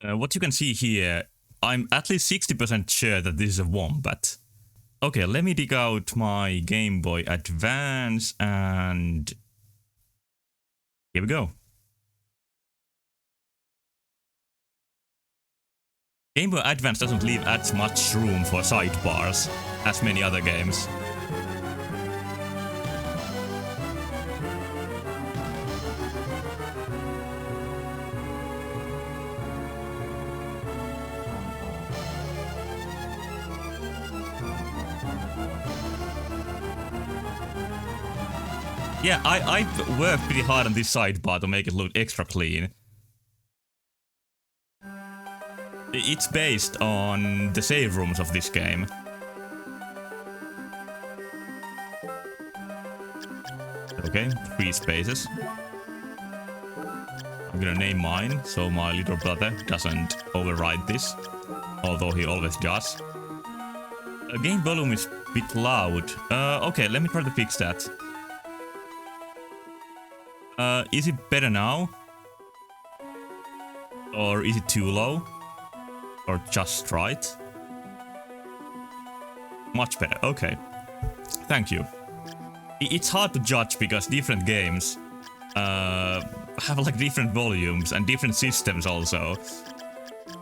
What you can see here, I'm at least 60% sure that this is a wombat. Okay, let me dig out my Game Boy Advance and... here we go. Game Boy Advance doesn't leave as much room for sidebars as many other games. Yeah, I've worked pretty hard on this sidebar to make it look extra clean. It's based on the save rooms of this game. Okay, 3 spaces. I'm gonna name mine, so my little brother doesn't override this, although he always does. Game volume is a bit loud. Okay, let me try to fix that. Is it better now? Or is it too low? Or just right? Much better, okay. Thank you. It's hard to judge because different games have like different volumes and different systems also.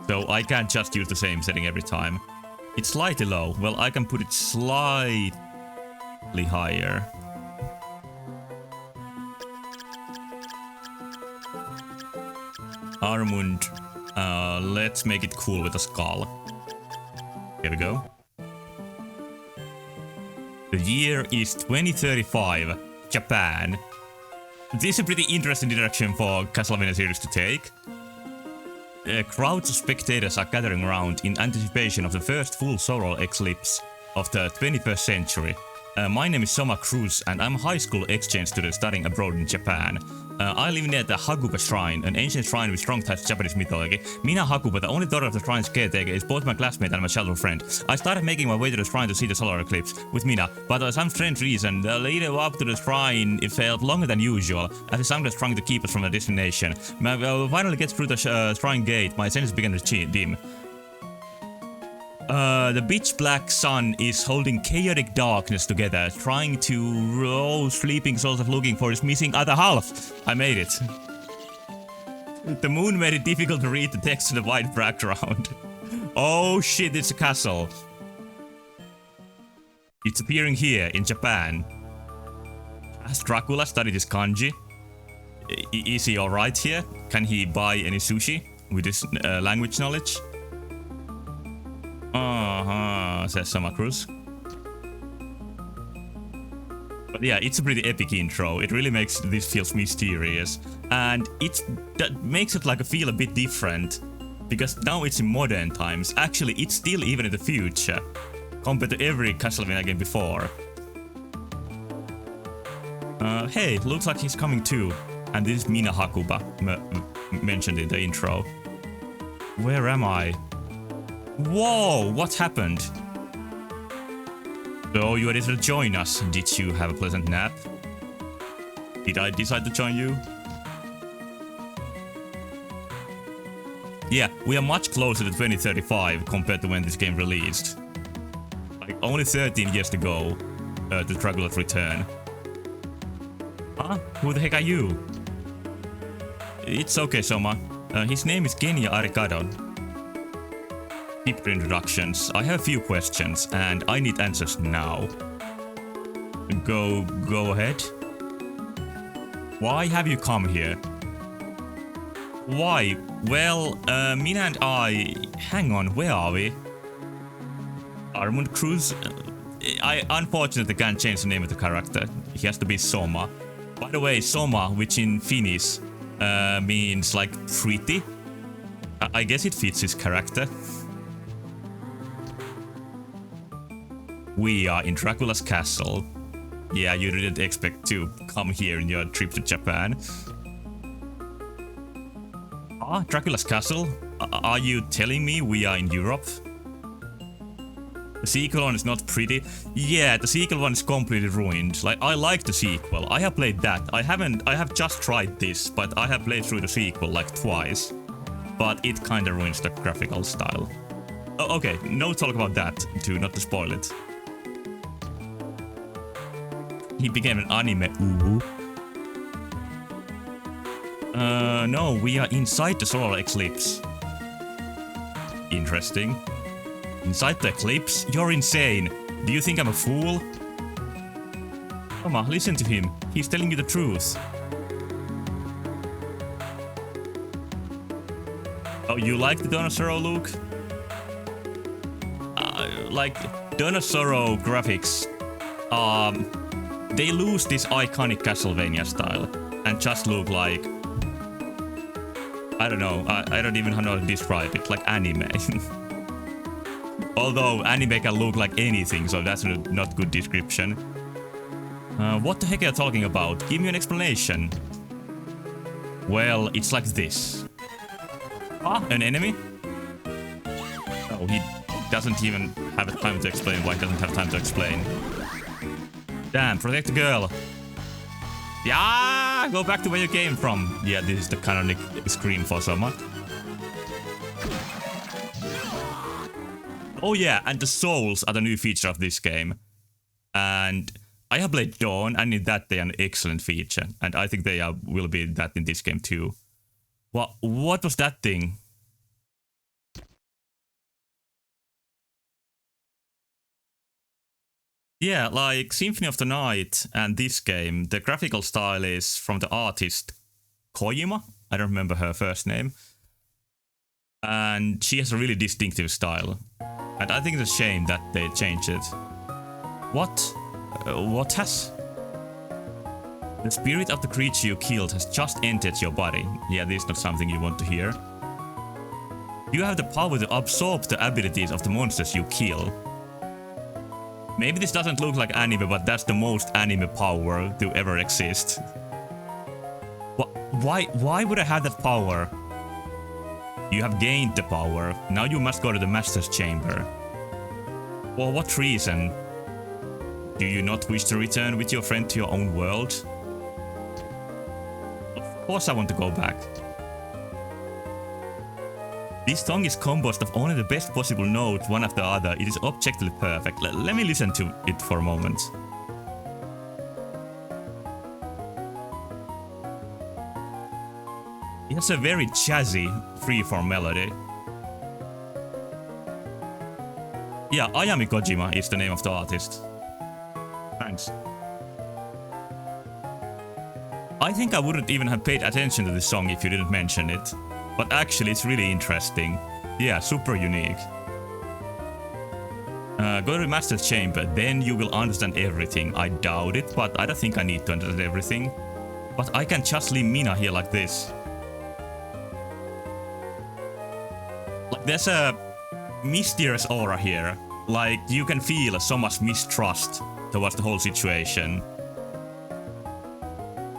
So I can't just use the same setting every time. It's slightly low. Well, I can put it slightly higher. Armund, let's make it cool with a skull. Here we go. The year is 2035, Japan. This is a pretty interesting direction for Castlevania series to take. Crowds of spectators are gathering around in anticipation of the first full solar eclipse of the 21st century. My name is Soma Cruz and I'm a high school exchange student studying abroad in Japan. I live near the Hakuba Shrine, an ancient shrine with strong ties to Japanese mythology. Mina Hakuba, the only daughter of the shrine's caretaker, is both my classmate and my childhood friend. I started making my way to the shrine to see the solar eclipse with Mina, but for some strange reason, the lead up to the shrine it felt longer than usual, as the sun was trying to keep us from the destination. When I finally get through the shrine gate, my senses began to dim. The pitch black sun is holding chaotic darkness together, trying to roll sleeping souls of looking for his missing other half. I made it. The moon made it difficult to read the text in the white background. Oh shit, it's a castle. It's appearing here in Japan. Has Dracula studied his kanji? Is he alright here? Can he buy any sushi with his language knowledge? Says Soma Cruz. But yeah, it's a pretty epic intro. It really makes this feels mysterious. And that makes it like feel a bit different. Because now it's in modern times. Actually, it's still even in the future. Compared to every Castlevania game before. Hey, looks like he's coming too. And this is Mina Hakuba, mentioned in the intro. Where am I? Whoa, what happened? So you decided to join us. Did you have a pleasant nap? Did I decide to join you? Yeah, we are much closer to 2035 compared to when this game released. Like only 13 years to go to Dracula's return. Huh? Who the heck are you? It's okay, Soma. His name is Kenya Arikado. Deeper introductions. I have a few questions and I need answers now. Go ahead. Why have you come here? Why? Well, Mina and I... Hang on, where are we? Armund Cruz? I unfortunately can't change the name of the character. He has to be Soma. By the way, Soma, which in Finnish means like pretty. I guess it fits his character. We are in Dracula's castle. Yeah, you didn't expect to come here in your trip to Japan. Ah, Dracula's castle? Are you telling me we are in Europe? The sequel one is not pretty. Yeah, the sequel one is completely ruined. Like, I like the sequel. I have played that. I have just tried this, but I have played through the sequel like twice. but it kinda ruins the graphical style. Oh, okay, no talk about that, not to spoil it. He became an anime uwu. No, we are inside the solar eclipse. Interesting. Inside the eclipse? You're insane! Do you think I'm a fool? Come on, listen to him. He's telling you the truth. Oh, you like the Donosoro look? Like, Donosoro graphics, they lose this iconic Castlevania style and just look like, I don't know, I don't even know how to describe it, like anime. Although anime can look like anything, so that's not good description. What the heck are you talking about? Give me an explanation. Well, it's like this. Ah, an enemy? Oh, he doesn't even have time to explain why he doesn't have time to explain. Damn, protect the girl. Yeah, go back to where you came from. Yeah, this is the canonic scream for Soma. Oh yeah, and the souls are the new feature of this game. And I have played Dawn, and in that they are an excellent feature. And I think they will be that in this game too. What was that thing? Yeah, like Symphony of the Night and this game, the graphical style is from the artist Kojima. I don't remember her first name. And she has a really distinctive style. And I think it's a shame that they changed it. What? What has? The spirit of the creature you killed has just entered your body. Yeah, this is not something you want to hear. You have the power to absorb the abilities of the monsters you kill. Maybe this doesn't look like anime, but that's the most anime power to ever exist. Why would I have that power? You have gained the power. Now you must go to the Master's Chamber. For what reason? Do you not wish to return with your friend to your own world? Of course I want to go back. This song is composed of only the best possible notes, one after the other. It is objectively perfect. Let me listen to it for a moment. It has a very jazzy, freeform melody. Yeah, Ayami Kojima is the name of the artist. Thanks. I think I wouldn't even have paid attention to this song if you didn't mention it. But actually, it's really interesting. Yeah, super unique. Go to the Master's Chamber, then you will understand everything. I doubt it, but I don't think I need to understand everything. But I can just leave Mina here like this. Like, there's a mysterious aura here. Like, you can feel so much mistrust towards the whole situation.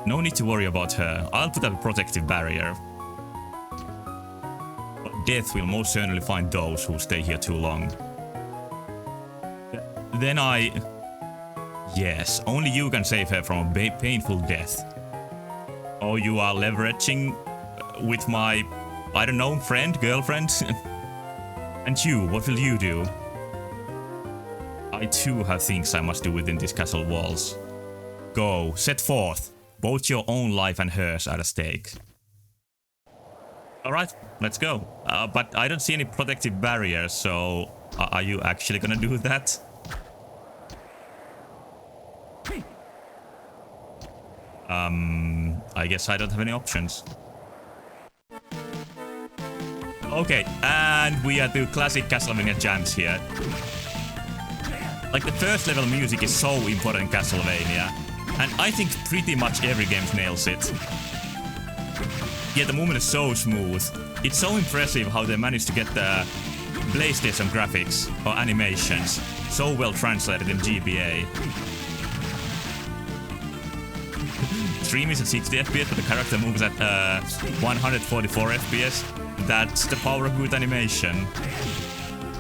No need to worry about her. I'll put up a protective barrier. Death will most certainly find those who stay here too long. Then yes, only you can save her from a painful death. Oh, you are leveraging with my, I don't know, friend, girlfriend? And you, what will you do? I too have things I must do within these castle walls. Go, set forth. Both your own life and hers are at stake. Alright, let's go. But I don't see any protective barriers, so are you actually gonna do that? I guess I don't have any options. Okay, and we are doing classic Castlevania jams here. Like, the first level music is so important in Castlevania, and I think pretty much every game nails it. Yeah, the movement is so smooth. It's so impressive how they managed to get the PlayStation graphics or animations so well translated in GBA. Stream is at 60 FPS, but the character moves at 144 FPS. That's the power of good animation.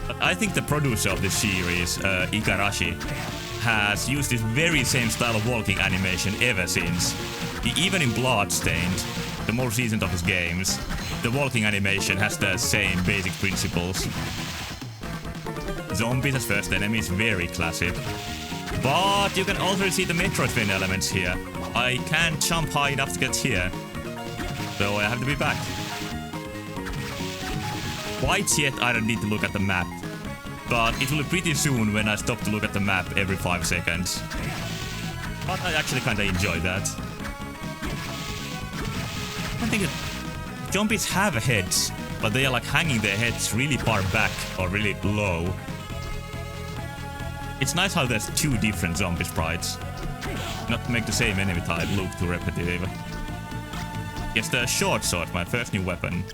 But I think the producer of this series, Igarashi, has used this very same style of walking animation ever since. Even in Bloodstained, the most recent of his games, the vaulting animation has the same basic principles. Zombies as first enemy is very classic. But you can also see the Metroidvania elements here. I can't jump high enough to get here. So I have to be back. Quite yet I don't need to look at the map. But it will be pretty soon when I stop to look at the map every 5 seconds. But I actually kinda enjoy that. I think that zombies have heads, but they are like hanging their heads really far back or really low. It's nice how there's 2 different zombie sprites. Not to make the same enemy type look too repetitive. Yes, the short sword, my first new weapon.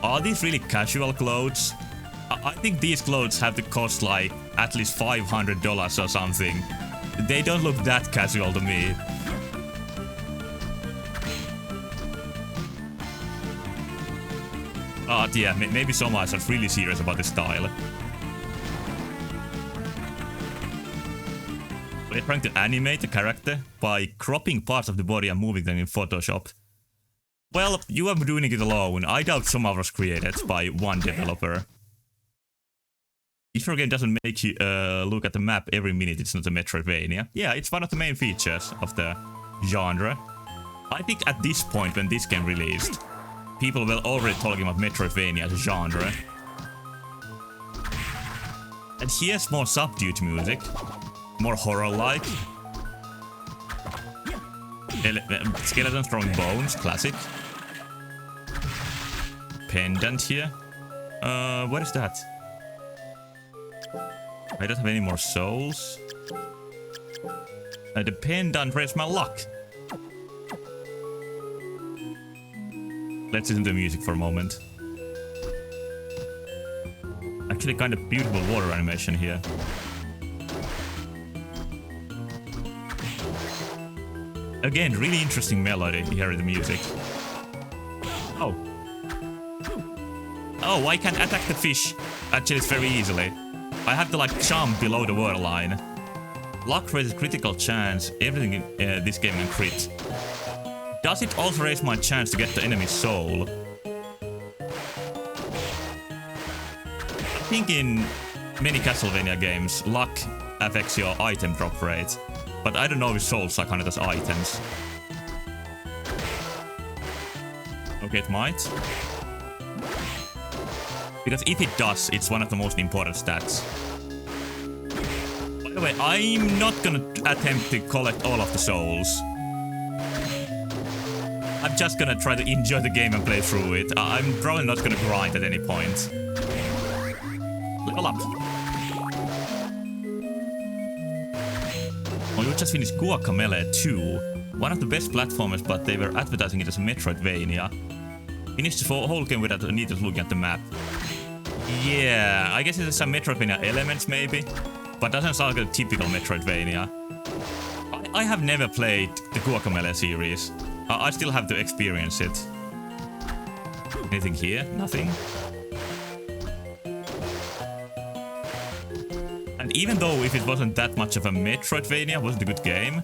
Are these really casual clothes? I think these clothes have to cost like at least $500 or something. They don't look that casual to me. Yeah, maybe some are really serious about the style. We're trying to animate the character by cropping parts of the body and moving them in Photoshop. Well, you are doing it alone. I doubt some of was created by one developer. If your game doesn't make you look at the map every minute, it's not a Metroidvania. Yeah, it's one of the main features of the genre. I think at this point, when this game released, people were already talking about Metroidvania as a genre. And here's more subdued music. More horror-like. Skeletons throwing bones, classic. Pendant here. What is that? I don't have any more souls. The pendant raised my luck. Let's listen to the music for a moment. Actually, kind of beautiful water animation here. Again, really interesting melody here in the music. Oh. Oh, I can attack the fish. Actually, it's very easily. I have to like jump below the waterline. Luck raises critical chance. Everything in this game can crit. Does it also raise my chance to get the enemy's soul? I think in many Castlevania games, luck affects your item drop rate. But I don't know if souls are counted as items. Okay, it might. Because if it does, it's one of the most important stats. By the way, I'm not gonna attempt to collect all of the souls. I'm just gonna try to enjoy the game and play through it. I'm probably not gonna grind at any point. Level up. Oh, you just finished Guacamelee 2. One of the best platformers, but they were advertising it as a Metroidvania. Finished the whole game without a need to look at the map. Yeah, I guess it has some Metroidvania elements maybe, but doesn't sound like a typical Metroidvania. I have never played the Guacamelee series. I still have to experience it. Anything here? Nothing. And even though if it wasn't that much of a Metroidvania, it wasn't a good game,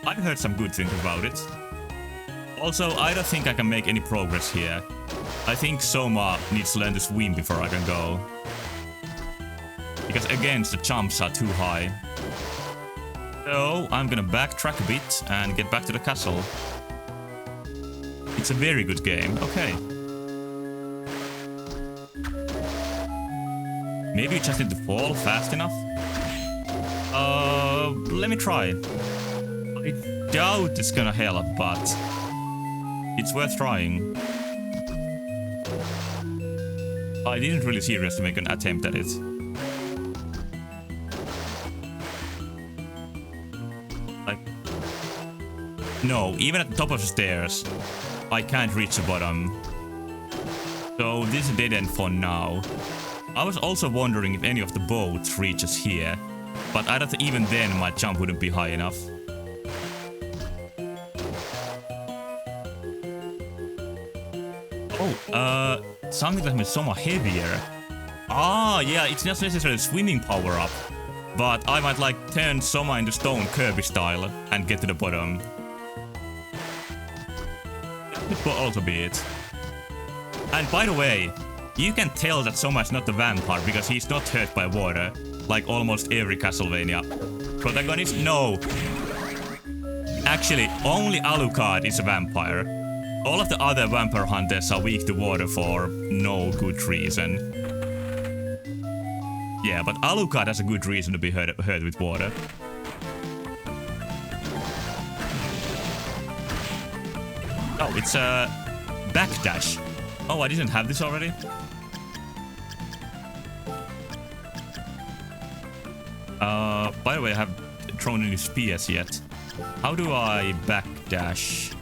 I've heard some good things about it. Also, I don't think I can make any progress here. I think Soma needs to learn to swim before I can go. Because again, the jumps are too high. So, I'm gonna backtrack a bit and get back to the castle. It's a very good game, okay. Maybe you just need to fall fast enough? Let me try. I doubt it's gonna help, but it's worth trying. I didn't really seriously make an attempt at it. Like, no, even at the top of the stairs, I can't reach the bottom. So this is a dead end for now. I was also wondering if any of the boats reaches here, but I don't think even then my jump wouldn't be high enough. Oh, something that makes Soma heavier. Ah, yeah, it's not necessarily a swimming power-up, but I might like turn Soma into stone Kirby style and get to the bottom. could also be it. And by the way, you can tell that Soma is not a vampire because he's not hurt by water, like almost every Castlevania protagonist. No. Actually, only Alucard is a vampire. All of the other vampire hunters are weak to water for no good reason. Yeah, but Alucard has a good reason to be hurt with water. Oh, it's a backdash. Oh, I didn't have this already? By the way, I haven't thrown any spears yet. How do I backdash?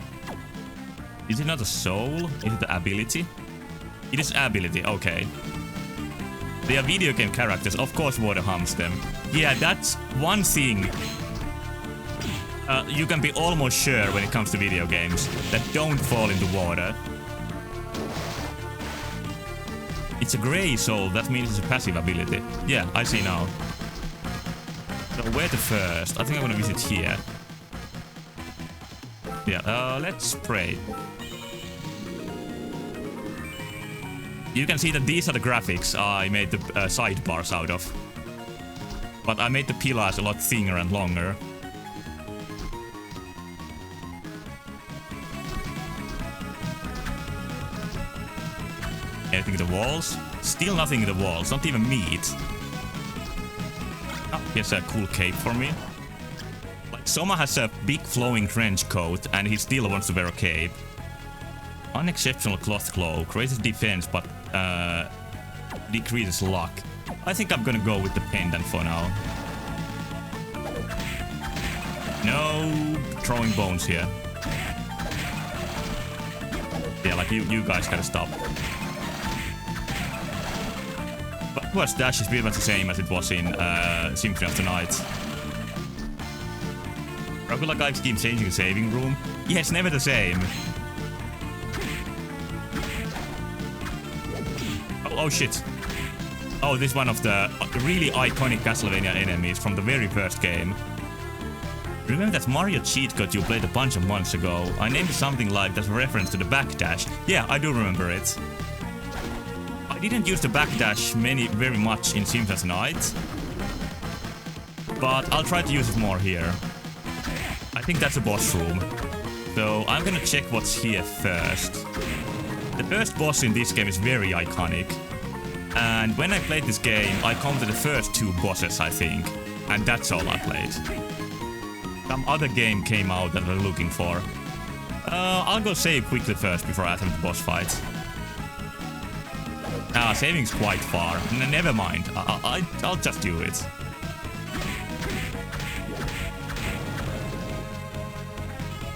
Is it not a soul? Is it the ability? It is ability, okay. They are video game characters, of course water harms them. Yeah, that's one thing you can be almost sure when it comes to video games that don't fall into water. It's a grey soul, that means it's a passive ability. Yeah, I see now. So where to first? I think I'm gonna visit here. Yeah, let's pray. You can see that these are the graphics I made the sidebars out of. But I made the pillars a lot thinner and longer. Anything in the walls? Still nothing in the walls, not even meat. Oh, here's a cool cape for me. Like, Soma has a big flowing trench coat and he still wants to wear a cape. Unexceptional cloth cloak, raises defense but decreases luck. I think I'm gonna go with the pendant for now. No throwing bones here. Yeah, like you guys gotta stop. Backwards dash is pretty much the same as it was in Symphony of the Night. Regular guys keep changing the saving room. Yeah, it's never the same. Oh shit. Oh, this is one of the really iconic Castlevania enemies from the very first game. Remember that Mario cheat code you played a bunch of months ago? I named it something like that reference to the backdash. Yeah, I do remember it. I didn't use the backdash very much in Symphony of the Night, but I'll try to use it more here. I think that's a boss room. So I'm gonna check what's here first. The first boss in this game is very iconic. And when I played this game, I counted the first two bosses, I think. And that's all I played. Some other game came out that I'm looking for. I'll go save quickly first before I attempt the boss fight. Saving's quite far. Never mind. I'll just do it.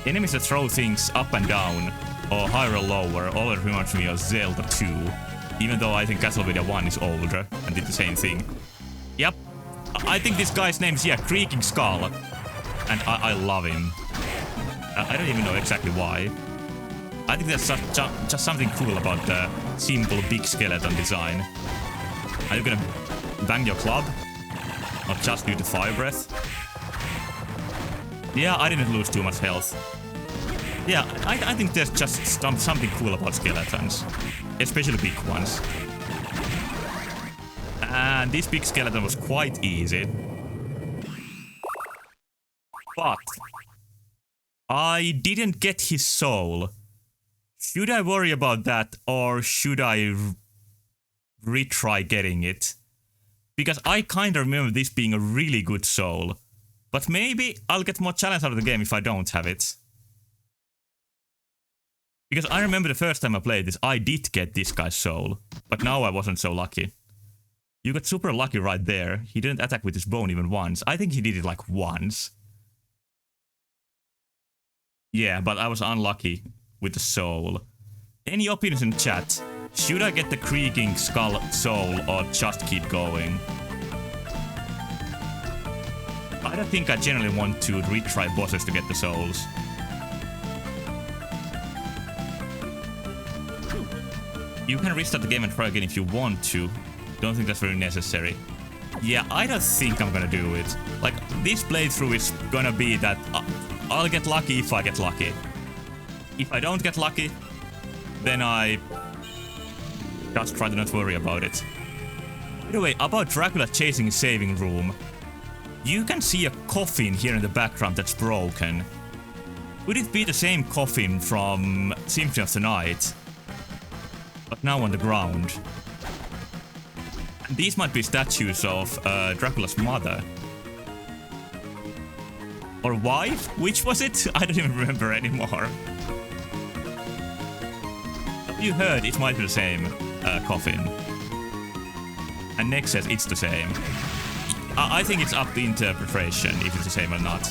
Enemies that throw things up and down, or higher or lower, always reminds me of Zelda 2. Even though I think Castlevania 1 is older and did the same thing. Yep. I think this guy's name is, Creaking Skull. And I love him. I don't even know exactly why. I think there's just something cool about the simple big skeleton design. Are you gonna bang your club? Or just do the fire breath? Yeah, I didn't lose too much health. Yeah, I think there's just something cool about skeletons. Especially big ones. And this big skeleton was quite easy. But I didn't get his soul. Should I worry about that, or should I retry getting it? Because I kinda remember this being a really good soul. But maybe I'll get more challenge out of the game if I don't have it. Because I remember the first time I played this, I did get this guy's soul. But now I wasn't so lucky. You got super lucky right there. He didn't attack with his bone even once. I think he did it like once. Yeah, but I was unlucky with the soul. Any opinions in chat? Should I get the Creaking Skull soul or just keep going? I don't think I generally want to retry bosses to get the souls. You can restart the game and try again if you want to. Don't think that's very necessary. Yeah, I don't think I'm gonna do it. Like, this playthrough is gonna be that I'll get lucky if I get lucky. If I don't get lucky, then I just try to not worry about it. By the way, about Dracula chasing his saving room. You can see a coffin here in the background that's broken. Would it be the same coffin from Symphony of the Night? But now on the ground. And these might be statues of Dracula's mother. Or wife? Which was it? I don't even remember anymore. You heard it might be the same coffin. And Nick says it's the same. I think it's up to interpretation if it's the same or not.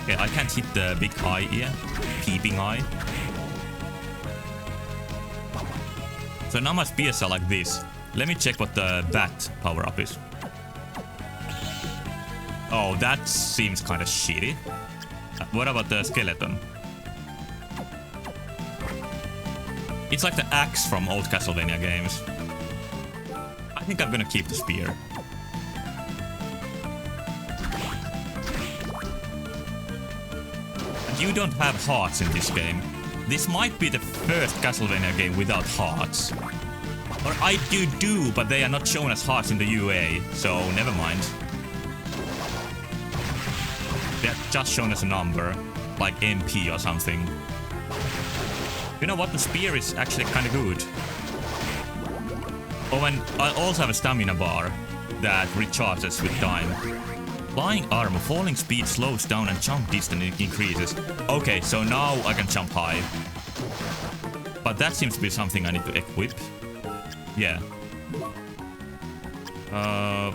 Okay, I can't hit the big eye here. Peeping eye. So now my spears are like this. Let me check what the bat power-up is. Oh, that seems kind of shitty. What about the skeleton? It's like the axe from old Castlevania games. I think I'm gonna keep the spear. And you don't have hearts in this game. This might be the first Castlevania game without hearts. Or I do, but they are not shown as hearts in the UA, so never mind. They're just shown as a number, like MP or something. You know what? The spear is actually kind of good. Oh, and I also have a stamina bar that recharges with time. Flying armor, falling speed slows down and jump distance increases. Okay, so now I can jump high. But that seems to be something I need to equip. Yeah. How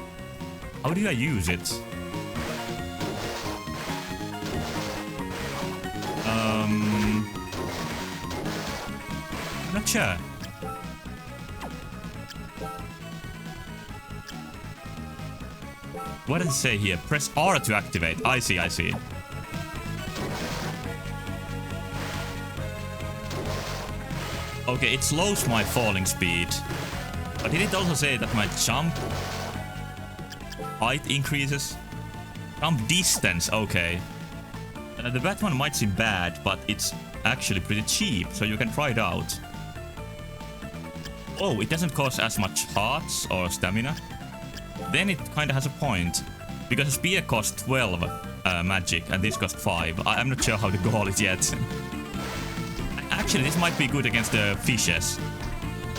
do I use it? I'm not sure. What does it say here? Press R to activate. I see, I see. Okay, it slows my falling speed. But did it also say that my jump height increases? Jump distance, okay. The Batman might seem bad, but it's actually pretty cheap, so you can try it out. Oh, it doesn't cost as much hearts or stamina. Then it kinda has a point. Because a spear costs 12 magic, and this costs 5. I'm not sure how to call it yet. Actually, this might be good against the fishes.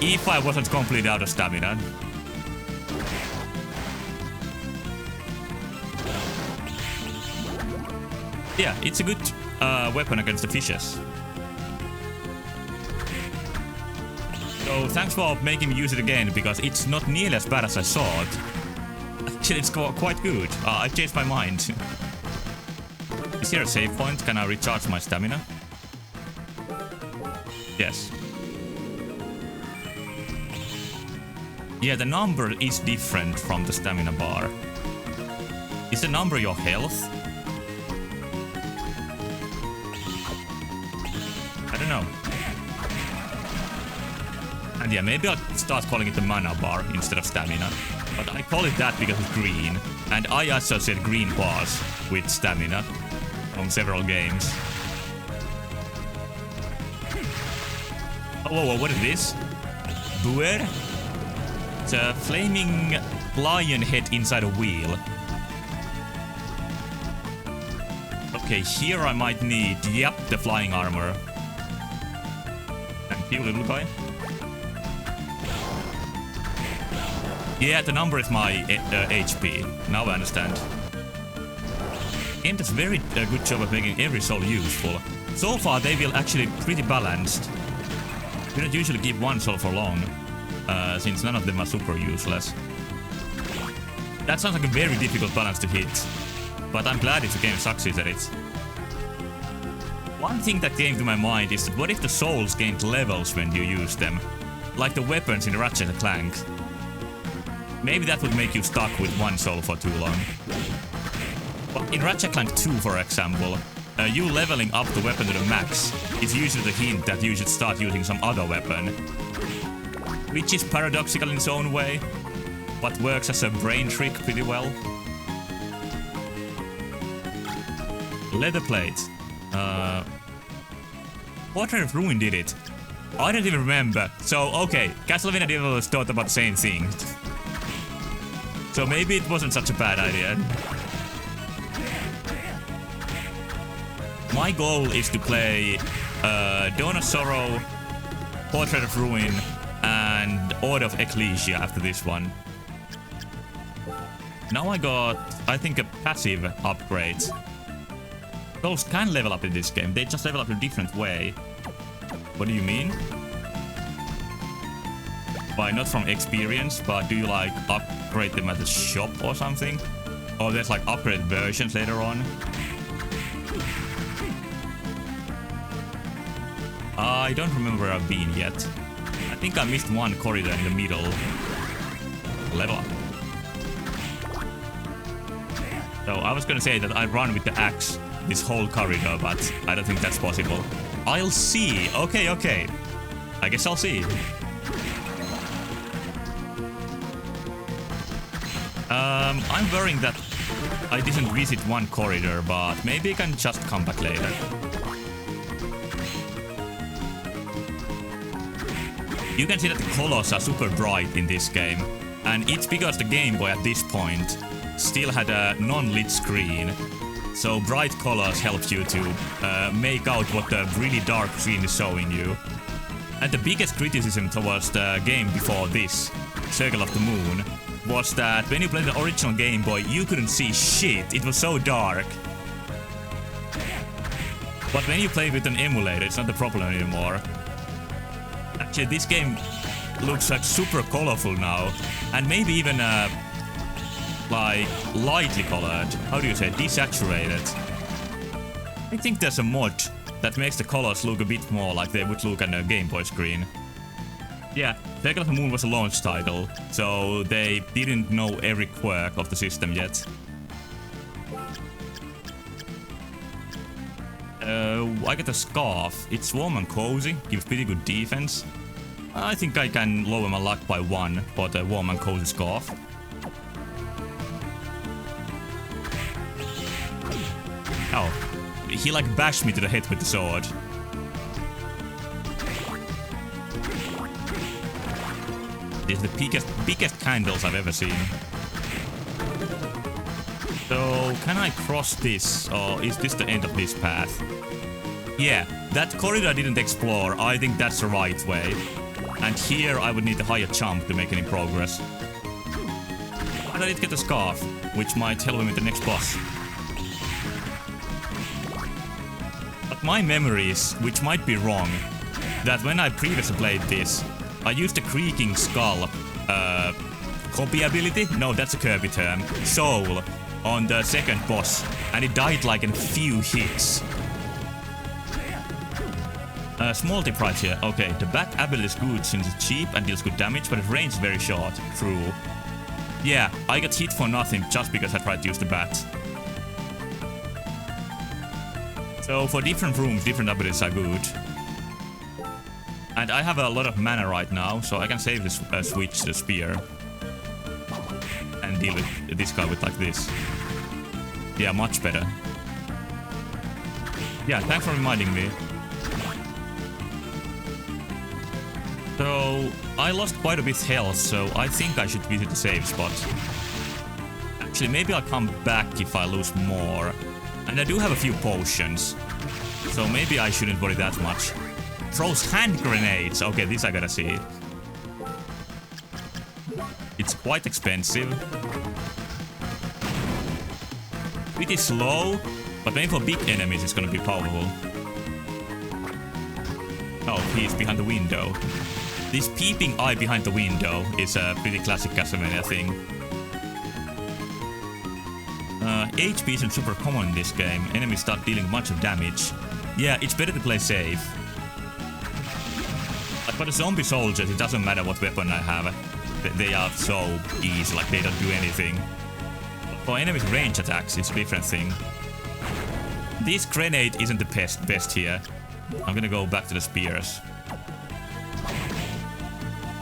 If I wasn't completely out of stamina. Yeah, it's a good weapon against the fishes. So thanks for making me use it again, because it's not nearly as bad as I thought. Actually, it's quite good. I changed my mind. Is here a save point? Can I recharge my stamina? Yes. Yeah, the number is different from the stamina bar. Is the number your health? I don't know. And yeah, maybe I'll start calling it the mana bar instead of stamina. But I call it that because it's green. And I associate green bars with stamina from several games. Oh, whoa, what is this? Buer? It's a flaming lion head inside a wheel. Okay, here I might need, yep, the flying armor. Thank you, little guy. Yeah, the number is my HP. Now I understand. Game does very good job of making every soul useful. So far, they feel actually pretty balanced. You don't usually keep one soul for long, since none of them are super useless. That sounds like a very difficult balance to hit, but I'm glad if the game succeeds at it. One thing that came to my mind is that what if the souls gained levels when you use them? Like the weapons in Ratchet & Clank. Maybe that would make you stuck with one soul for too long. But in Ratchet & Clank 2, for example, you leveling up the weapon to the max is usually the hint that you should start using some other weapon. Which is paradoxical in its own way, but works as a brain trick pretty well. Leather plate. Portrait of Ruin did it. I don't even remember. So, okay, Castlevania developers thought about the same thing. So maybe it wasn't such a bad idea. My goal is to play Dawn of Sorrow, Portrait of Ruin, and Order of Ecclesia after this one. Now I got, I think, a passive upgrade. Those can level up in this game, they just level up in a different way. What do you mean? By not from experience, but do you like upgrade them at the shop or something? Or there's like upgrade versions later on? I don't remember where I've been yet. I think I missed one corridor in the middle. Level up. So I was gonna say that I run with the axe this whole corridor, but I don't think that's possible. I'll see. Okay, okay. I guess I'll see. I'm worrying that I didn't visit one corridor, but maybe I can just come back later. You can see that the colors are super bright in this game, and it's because the Game Boy at this point still had a non-lit screen. So bright colors help you to make out what the really dark screen is showing you. And the biggest criticism towards the game before this, Circle of the Moon, was that when you played the original Game Boy, you couldn't see shit. It was so dark. But when you play with an emulator, it's not the problem anymore. Actually, this game looks like super colorful now, and maybe even like lightly colored. How do you say? Desaturated. I think there's a mod that makes the colors look a bit more like they would look on a Game Boy screen. Yeah, Circle of the Moon was a launch title, so they didn't know every quirk of the system yet. I got a scarf. It's warm and cozy, gives pretty good defense. I think I can lower my luck by 1 for the warm and cozy scarf. Oh, he like bashed me to the head with the sword. These are the biggest candles I've ever seen. So, can I cross this, or is this the end of this path? Yeah, that corridor I didn't explore. I think that's the right way. And here I would need a higher jump to make any progress. And I did get a scarf, which might help me with the next boss. But my memories, which might be wrong, that when I previously played this, I used the creaking skull copy ability, no, that's a Kirby term, soul, on the second boss, and it died like in a few hits. Small tip right here. Okay, the bat ability is good since it's cheap and deals good damage, but its range is very short. True. Yeah, I got hit for nothing just because I tried to use the bat. So for different rooms, different abilities are good. And I have a lot of mana right now, so I can save this switch the spear. And deal with this guy with like this. Yeah, much better. Yeah, thanks for reminding me. So, I lost quite a bit health, so I think I should visit the save spot. Actually, maybe I'll come back if I lose more. And I do have a few potions, so maybe I shouldn't worry that much. Throws hand grenades. Okay, this I gotta see. It's quite expensive. Pretty slow, but maybe for big enemies it's gonna be powerful. Oh, he's behind the window. This peeping eye behind the window is a pretty classic Castlevania thing. HP isn't super common in this game. Enemies start dealing much of damage. Yeah, it's better to play safe. But for the zombie soldiers, it doesn't matter what weapon I have. They are so easy, like they don't do anything. For enemies' range attacks, it's a different thing. This grenade isn't the best here. I'm gonna go back to the spears.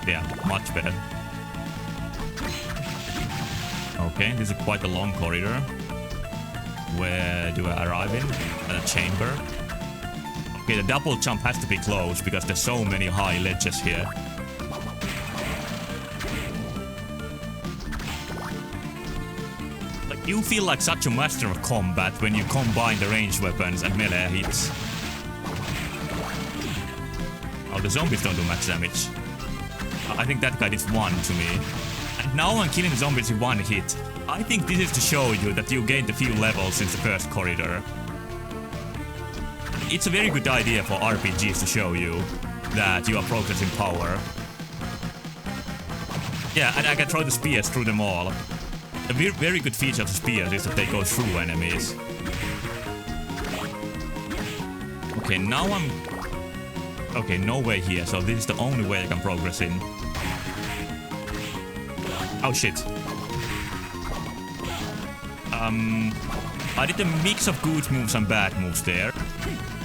Yeah, much better. Okay, this is quite a long corridor. Where do I arrive in? A chamber. Okay, the double jump has to be close because there's so many high ledges here. Like, you feel like such a master of combat when you combine the ranged weapons and melee hits. Oh, the zombies don't do max damage. I think that guy did 1 to me. And now I'm killing the zombies in 1 hit. I think this is to show you that you gained a few levels since the first corridor. It's a very good idea for RPGs to show you that you are progressing power. Yeah, and I can throw the spears through them all. A very good feature of the spears is that they go through enemies. Okay, now I'm... Okay, no way here, so this is the only way I can progress in. Oh shit. I did a mix of good moves and bad moves there,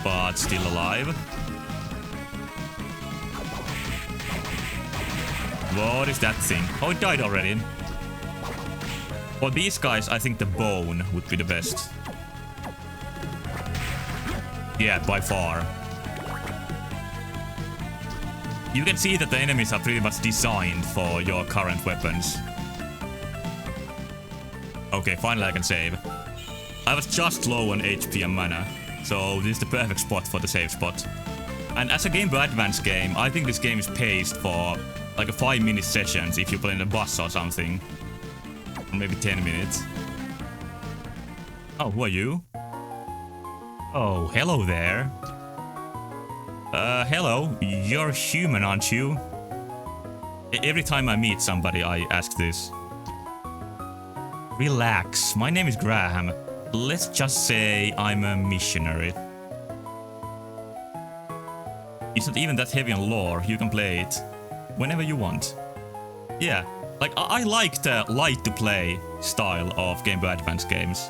but still alive. What is that thing? Oh, it died already. For these guys, I think the bone would be the best. Yeah, by far. You can see that the enemies are pretty much designed for your current weapons. Okay, finally I can save. I was just low on HP and mana, so this is the perfect spot for the save spot. And as a Game Boy Advance game, I think this game is paced for like a 5-minute sessions if you play in a bus or something. Or maybe 10 minutes. Oh, who are you? Oh, hello there. Hello. You're human, aren't you? Every time I meet somebody, I ask this. Relax, my name is Graham. Let's just say I'm a missionary. It's not even that heavy on lore, you can play it whenever you want. Yeah, like I like the light-to-play style of Game Boy Advance games.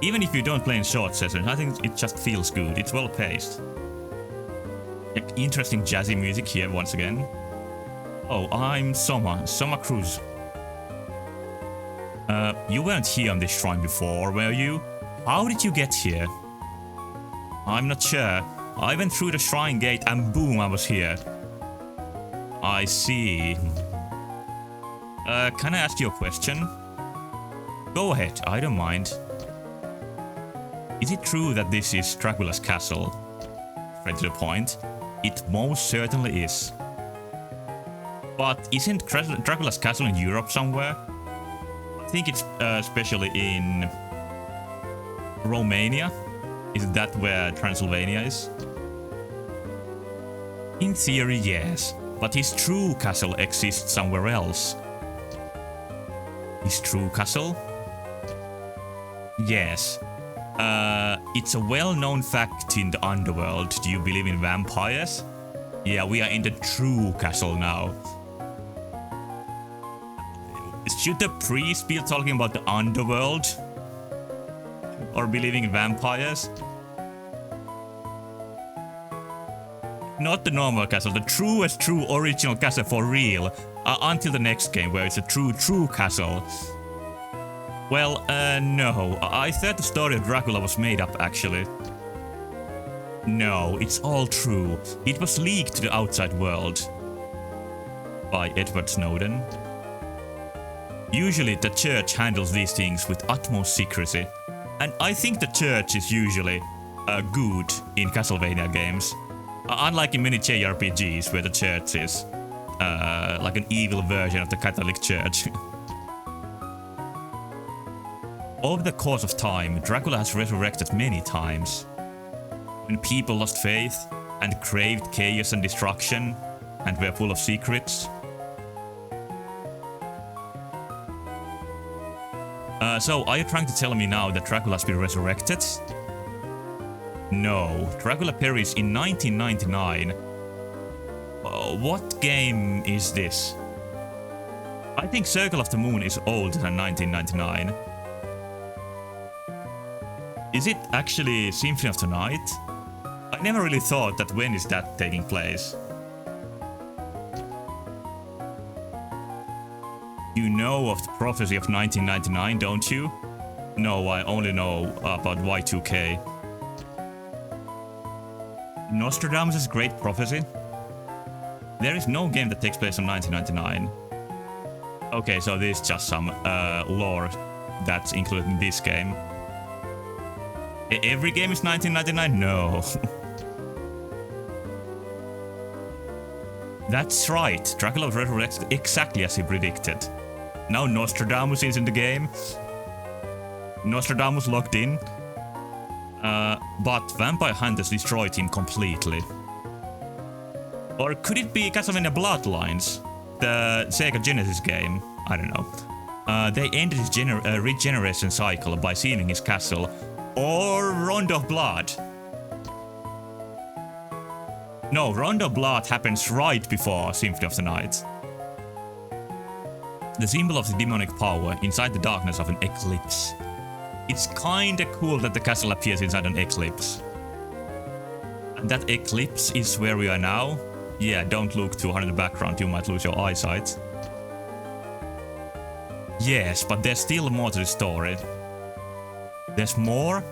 Even if you don't play in short sessions, I think it just feels good, it's well-paced. Interesting jazzy music here once again. Oh, I'm Soma Cruz. You weren't here on this shrine before, were you? How did you get here? I'm not sure. I went through the shrine gate and boom, I was here. I see. Can I ask you a question? Go ahead, I don't mind. Is it true that this is Dracula's castle? Straight to the point. It most certainly is. But isn't Dracula's castle in Europe somewhere? I think it's especially in Romania. Is that where Transylvania is? In theory, yes. But his true castle exists somewhere else. His true castle? Yes. It's a well-known fact in the underworld. Do you believe in vampires? Yeah, we are in the true castle now. Should the priest be talking about the underworld? Or believing in vampires? Not the normal castle, the truest true original castle for real. Until the next game where it's a true castle. Well, no. I thought the story of Dracula was made up actually. No, it's all true. It was leaked to the outside world. By Edward Snowden. Usually the church handles these things with utmost secrecy. And I think the church is usually good in Castlevania games. Unlike in many JRPGs where the church is like an evil version of the Catholic Church. Over the course of time, Dracula has resurrected many times. When people lost faith and craved chaos and destruction and were full of secrets. So, are you trying to tell me now that Dracula has been resurrected? No, Dracula perished in 1999. What game is this? I think Circle of the Moon is older than 1999. Is it actually Symphony of the Night? I never really thought that when is that taking place. You know of the prophecy of 1999, don't you? No, I only know about Y2K. Nostradamus' Great Prophecy? There is no game that takes place in 1999. Okay, so this is just some lore that's included in this game. Every game is 1999? No. That's right, Dracula resurrects exactly as he predicted. Now Nostradamus is in the game. Nostradamus logged in. But Vampire Hunters destroyed him completely. Or could it be Castlevania Bloodlines? The Sega Genesis game? I don't know. They ended his regeneration cycle by sealing his castle. Or Rondo of Blood. No, Rondo of Blood happens right before Symphony of the Night. The symbol of the demonic power inside the darkness of an eclipse. It's kinda cool that the castle appears inside an eclipse. And that eclipse is where we are now. Yeah, don't look too hard in the background, you might lose your eyesight. Yes, but there's still more to the story. There's more?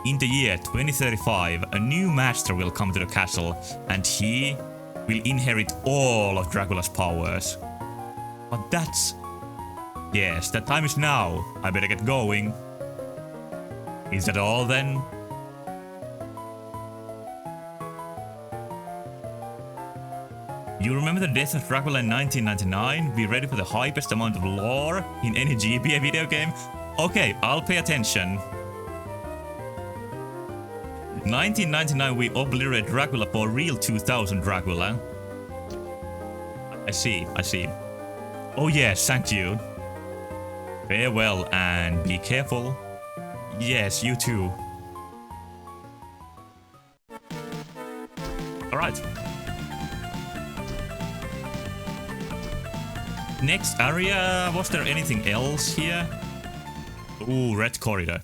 In the year 2035, a new master will come to the castle, and he will inherit all of Dracula's powers. But that's... Yes, that time is now. I better get going. Is that all then? You remember the death of Dracula in 1999? Be ready for the hypest amount of lore in any GBA video game? Okay, I'll pay attention. 1999 we obliterate Dracula for real 2000 Dracula. I see. Oh yes, thank you. Farewell and be careful. Yes, you too. Alright. Next area, was there anything else here? Ooh, red corridor.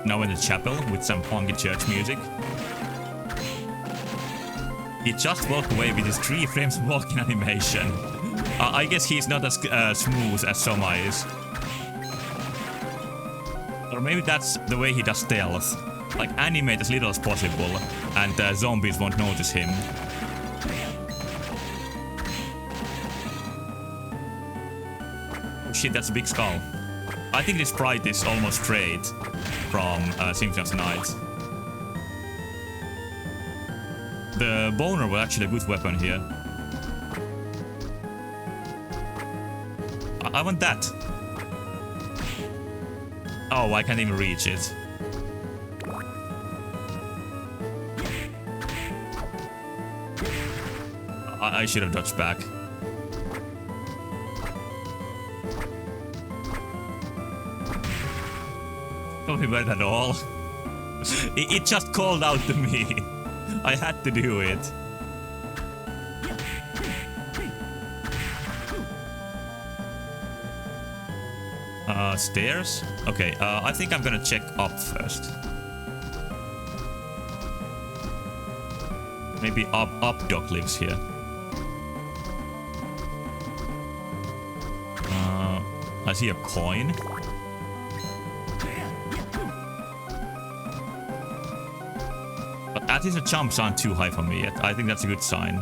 Now in the chapel with some funky church music. He just walked away with his 3 frames walking animation. I guess he's not as smooth as Soma is. Or maybe that's the way he does stealth. Like animate as little as possible and zombies won't notice him. Oh shit, that's a big skull. I think this sprite is almost straight from Symphony of the Night. The boner was actually a good weapon here. I want that. Oh, I can't even reach it. I should have dodged back. Don't be bad at all. It just called out to me. I had to do it. Stairs? Okay, I think I'm gonna check up first. Maybe Doc lives here. I see a coin. But at least the jumps aren't too high for me yet. I think that's a good sign.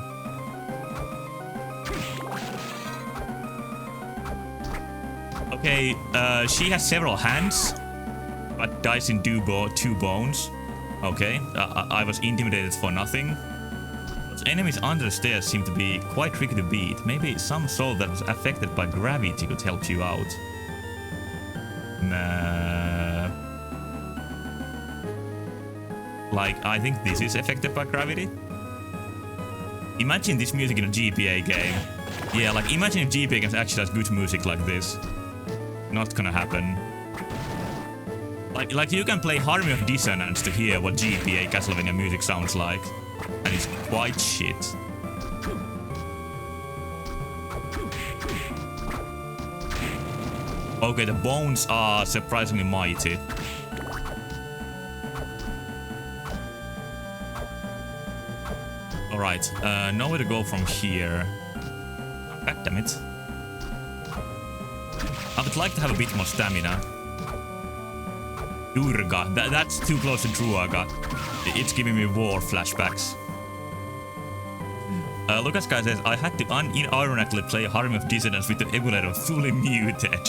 Okay, she has several hands, but dies in 2 bones. Okay, I was intimidated for nothing. Those enemies under the stairs seem to be quite tricky to beat. Maybe some soul that was affected by gravity could help you out. Like, I think this is affected by gravity. Imagine this music in a GBA game. Yeah, like, imagine if GBA games actually has good music like this. Not gonna happen. Like you can play Harmony of Dissonance to hear what GBA Castlevania music sounds like. And it's quite shit. Okay, the bones are surprisingly mighty. Alright, nowhere to go from here. God damn it. would like to have a bit more stamina. Durga, that's too close to Druaga. It's giving me war flashbacks. Lucas Guy says, I had to unironically play Harem of Dissidents with the emulator fully muted.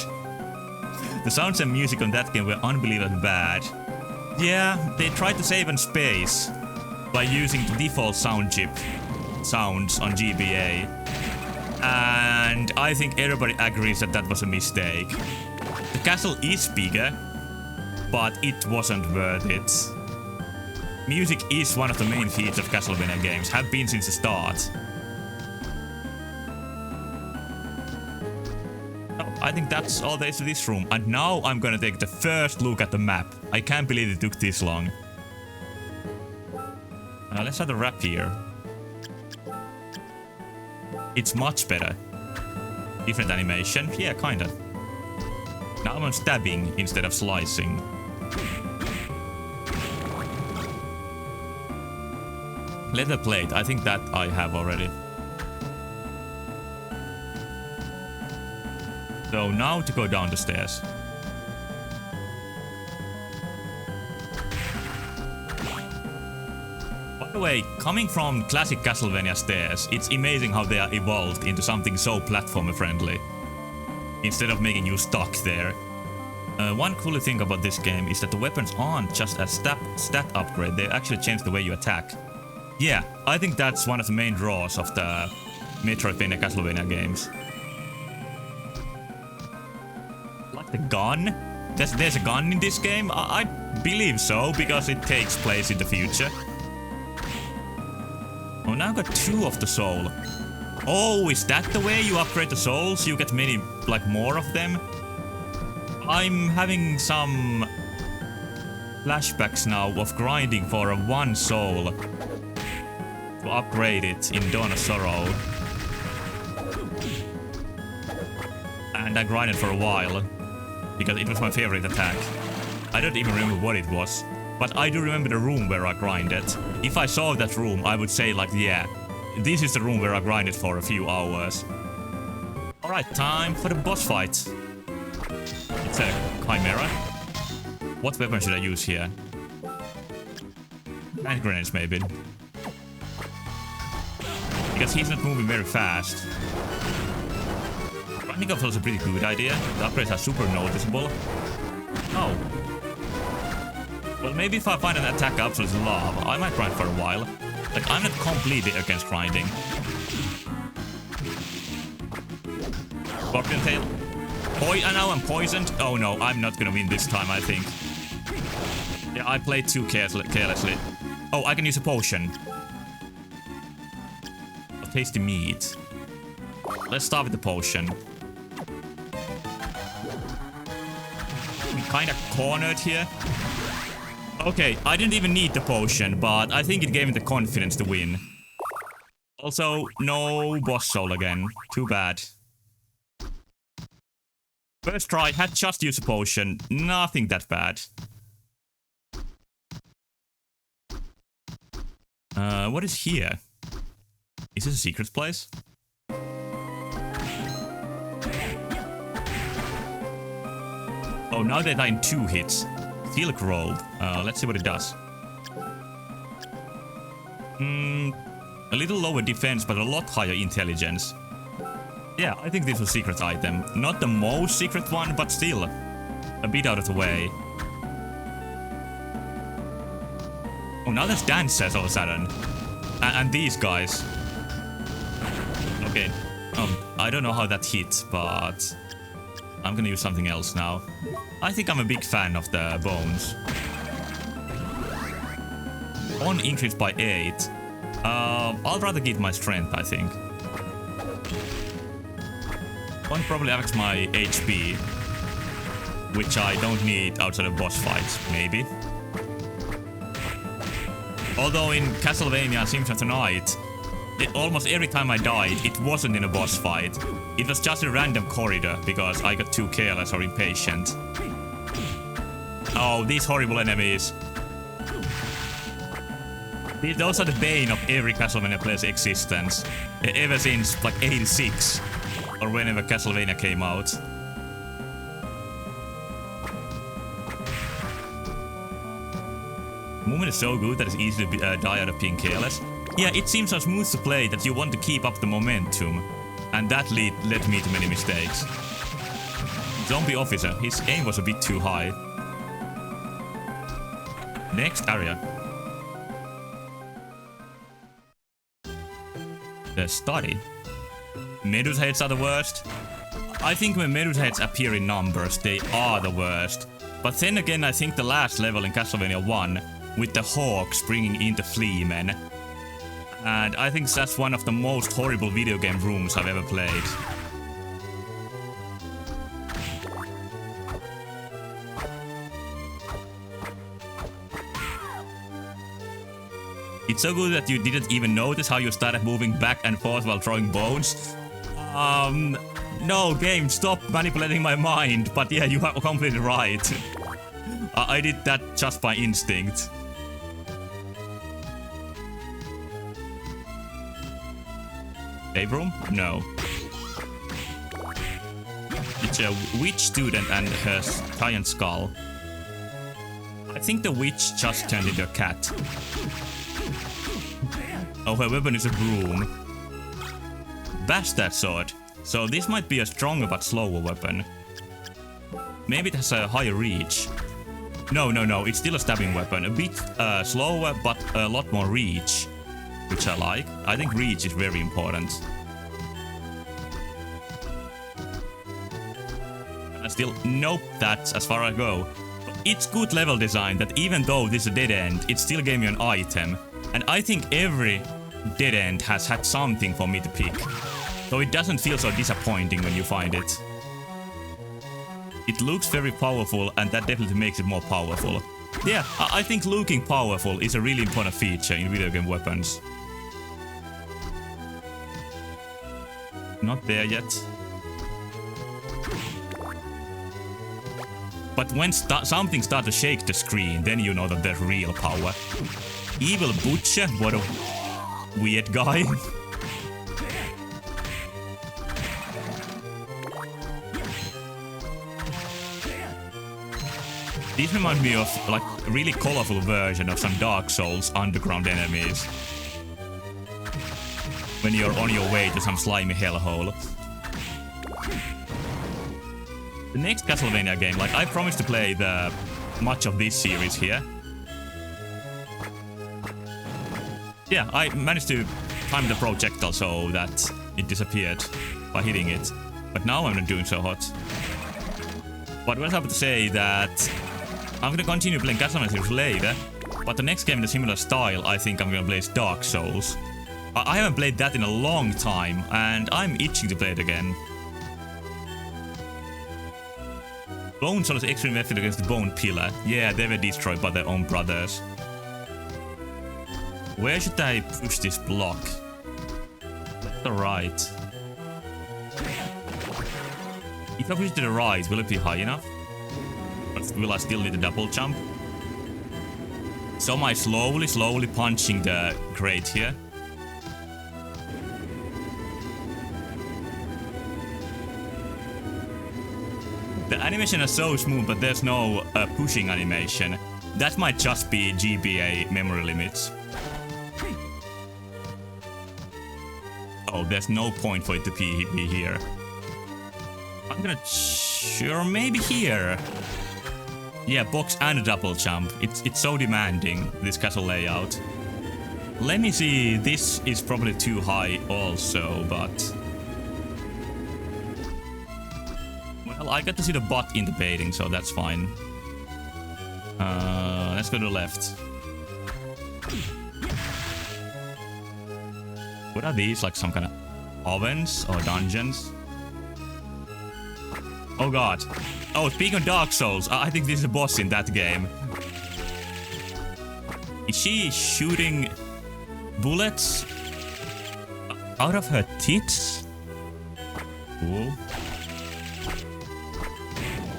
The sounds and music on that game were unbelievably bad. Yeah, they tried to save on space by using the default sound chip sounds on GBA. And I think everybody agrees that that was a mistake. The castle is bigger, but it wasn't worth it. Music is one of the main features of Castlevania games, have been since the start. I think that's all there is to this room. And now I'm gonna take the first look at the map. I can't believe it took this long. Let's have the wrap here. It's much better. Different animation. Yeah, kinda. Now I'm stabbing instead of slicing. Leather plate. I think that I have already. So now to go down the stairs. By the way, coming from classic Castlevania stairs, it's amazing how they are evolved into something so platformer friendly. Instead of making you stuck there. One cool thing about this game is that the weapons aren't just a stat upgrade, they actually change the way you attack. Yeah, I think that's one of the main draws of the Metroidvania Castlevania games. Like the gun? There's a gun in this game? I believe so, because it takes place in the future. Oh, now I've got 2 of the soul. Oh, is that the way you upgrade the souls? You get many, like, more of them? I'm having some flashbacks now of grinding for a 1 soul to upgrade it in Dawn of Sorrow. And I grinded for a while, because it was my favorite attack. I don't even remember what it was, but I do remember the room where I grinded. If I saw that room, I would say like, yeah, this is the room where I grinded for a few hours. Alright, time for the boss fight. It's a chimera. What weapon should I use here? Hand grenades, maybe. Because he's not moving very fast. Running off was a pretty good idea. The upgrades are super noticeable. Oh. Well, maybe if I find an attack absolutely love, I might grind for a while. Like, I'm not completely against grinding. Scorpion tail. And now I'm poisoned. Oh no, I'm not gonna win this time, I think. Yeah, I played too carelessly. Oh, I can use a potion. A tasty meat. Let's start with the potion. I'm kinda cornered here. Okay, I didn't even need the potion, but I think it gave me the confidence to win. Also, no boss soul again. Too bad. First try, had just used a potion. Nothing that bad. What is here? Is this a secret place? Oh, now they die in 2 hits. Silk robe. Let's see what it does. A little lower defense, but a lot higher intelligence. Yeah, I think this was a secret item. Not the most secret one, but still a bit out of the way. Oh, now there's dancers all of a sudden. And these guys. Okay. I don't know how that hit, but I'm gonna use something else now. I think I'm a big fan of the bones. On increased by 8. I'll rather get my strength, I think. One probably affects my HP, which I don't need outside of boss fights, maybe. Although in Castlevania Symphony of the Night, almost every time I died, it wasn't in a boss fight. It was just a random corridor, because I got too careless or impatient. Oh, these horrible enemies. Those are the bane of every Castlevania player's existence. Ever since, like, 86. Or whenever Castlevania came out. Movement is so good that it's easy to die out of being careless. Yeah, it seems so smooth to play that you want to keep up the momentum. And that led me to many mistakes. Zombie officer, his aim was a bit too high. Next area. The study. Medusa heads are the worst. I think when Medusa heads appear in numbers, they are the worst. But then again, I think the last level in Castlevania 1, with the hawks bringing in the fleamen, and I think that's one of the most horrible video game rooms I've ever played. It's so good that you didn't even notice how you started moving back and forth while throwing bones. No, game, stop manipulating my mind. But yeah, you are completely right. I did that just by instinct. Save room? No. It's a witch student and her giant skull. I think the witch just turned into a cat. Oh, her weapon is a broom. Bastard sword. So this might be a stronger but slower weapon. Maybe it has a higher reach. No, it's still a stabbing weapon. A bit slower, but a lot more reach. Which I like. I think reach is very important. And still, nope, that's as far as I go. But it's good level design that even though this is a dead end, it still gave me an item. And I think every dead end has had something for me to pick. So it doesn't feel so disappointing when you find it. It looks very powerful, and that definitely makes it more powerful. Yeah, I think looking powerful is a really important feature in video game weapons. Not there yet. But when something starts to shake the screen, then you know that there's real power. Evil Butcher? What a weird guy. These remind me of like a really colorful version of some Dark Souls underground enemies. When you're on your way to some slimy hellhole. The next Castlevania game, like I promised to play much of this series here. Yeah, I managed to time the projectile so that it disappeared by hitting it. But now I'm not doing so hot. But what I have to say that I'm gonna continue playing Castlevania series later. But the next game in a similar style, I think I'm gonna play is Dark Souls. I haven't played that in a long time, and I'm itching to play it again. Bone Soul's extreme effort against the Bone Pillar. Yeah, they were destroyed by their own brothers. Where should I push this block? Left or right? If I push it to the right, will it be high enough? Or will I still need a double jump? So am I slowly punching the grate here? The animation is so smooth, but there's no pushing animation. That might just be GBA memory limits. Oh, there's no point for it to be here. I'm gonna... Sure, maybe here. Yeah, box and a double jump. It's so demanding, this castle layout. Let me see, this is probably too high also, but... Well, I got to see the butt in the painting, so that's fine. Let's go to the left. What are these? Like some kind of ovens or dungeons? Oh god. Oh, speaking of Dark Souls, I think this is a boss in that game. Is she shooting bullets out of her tits? Cool.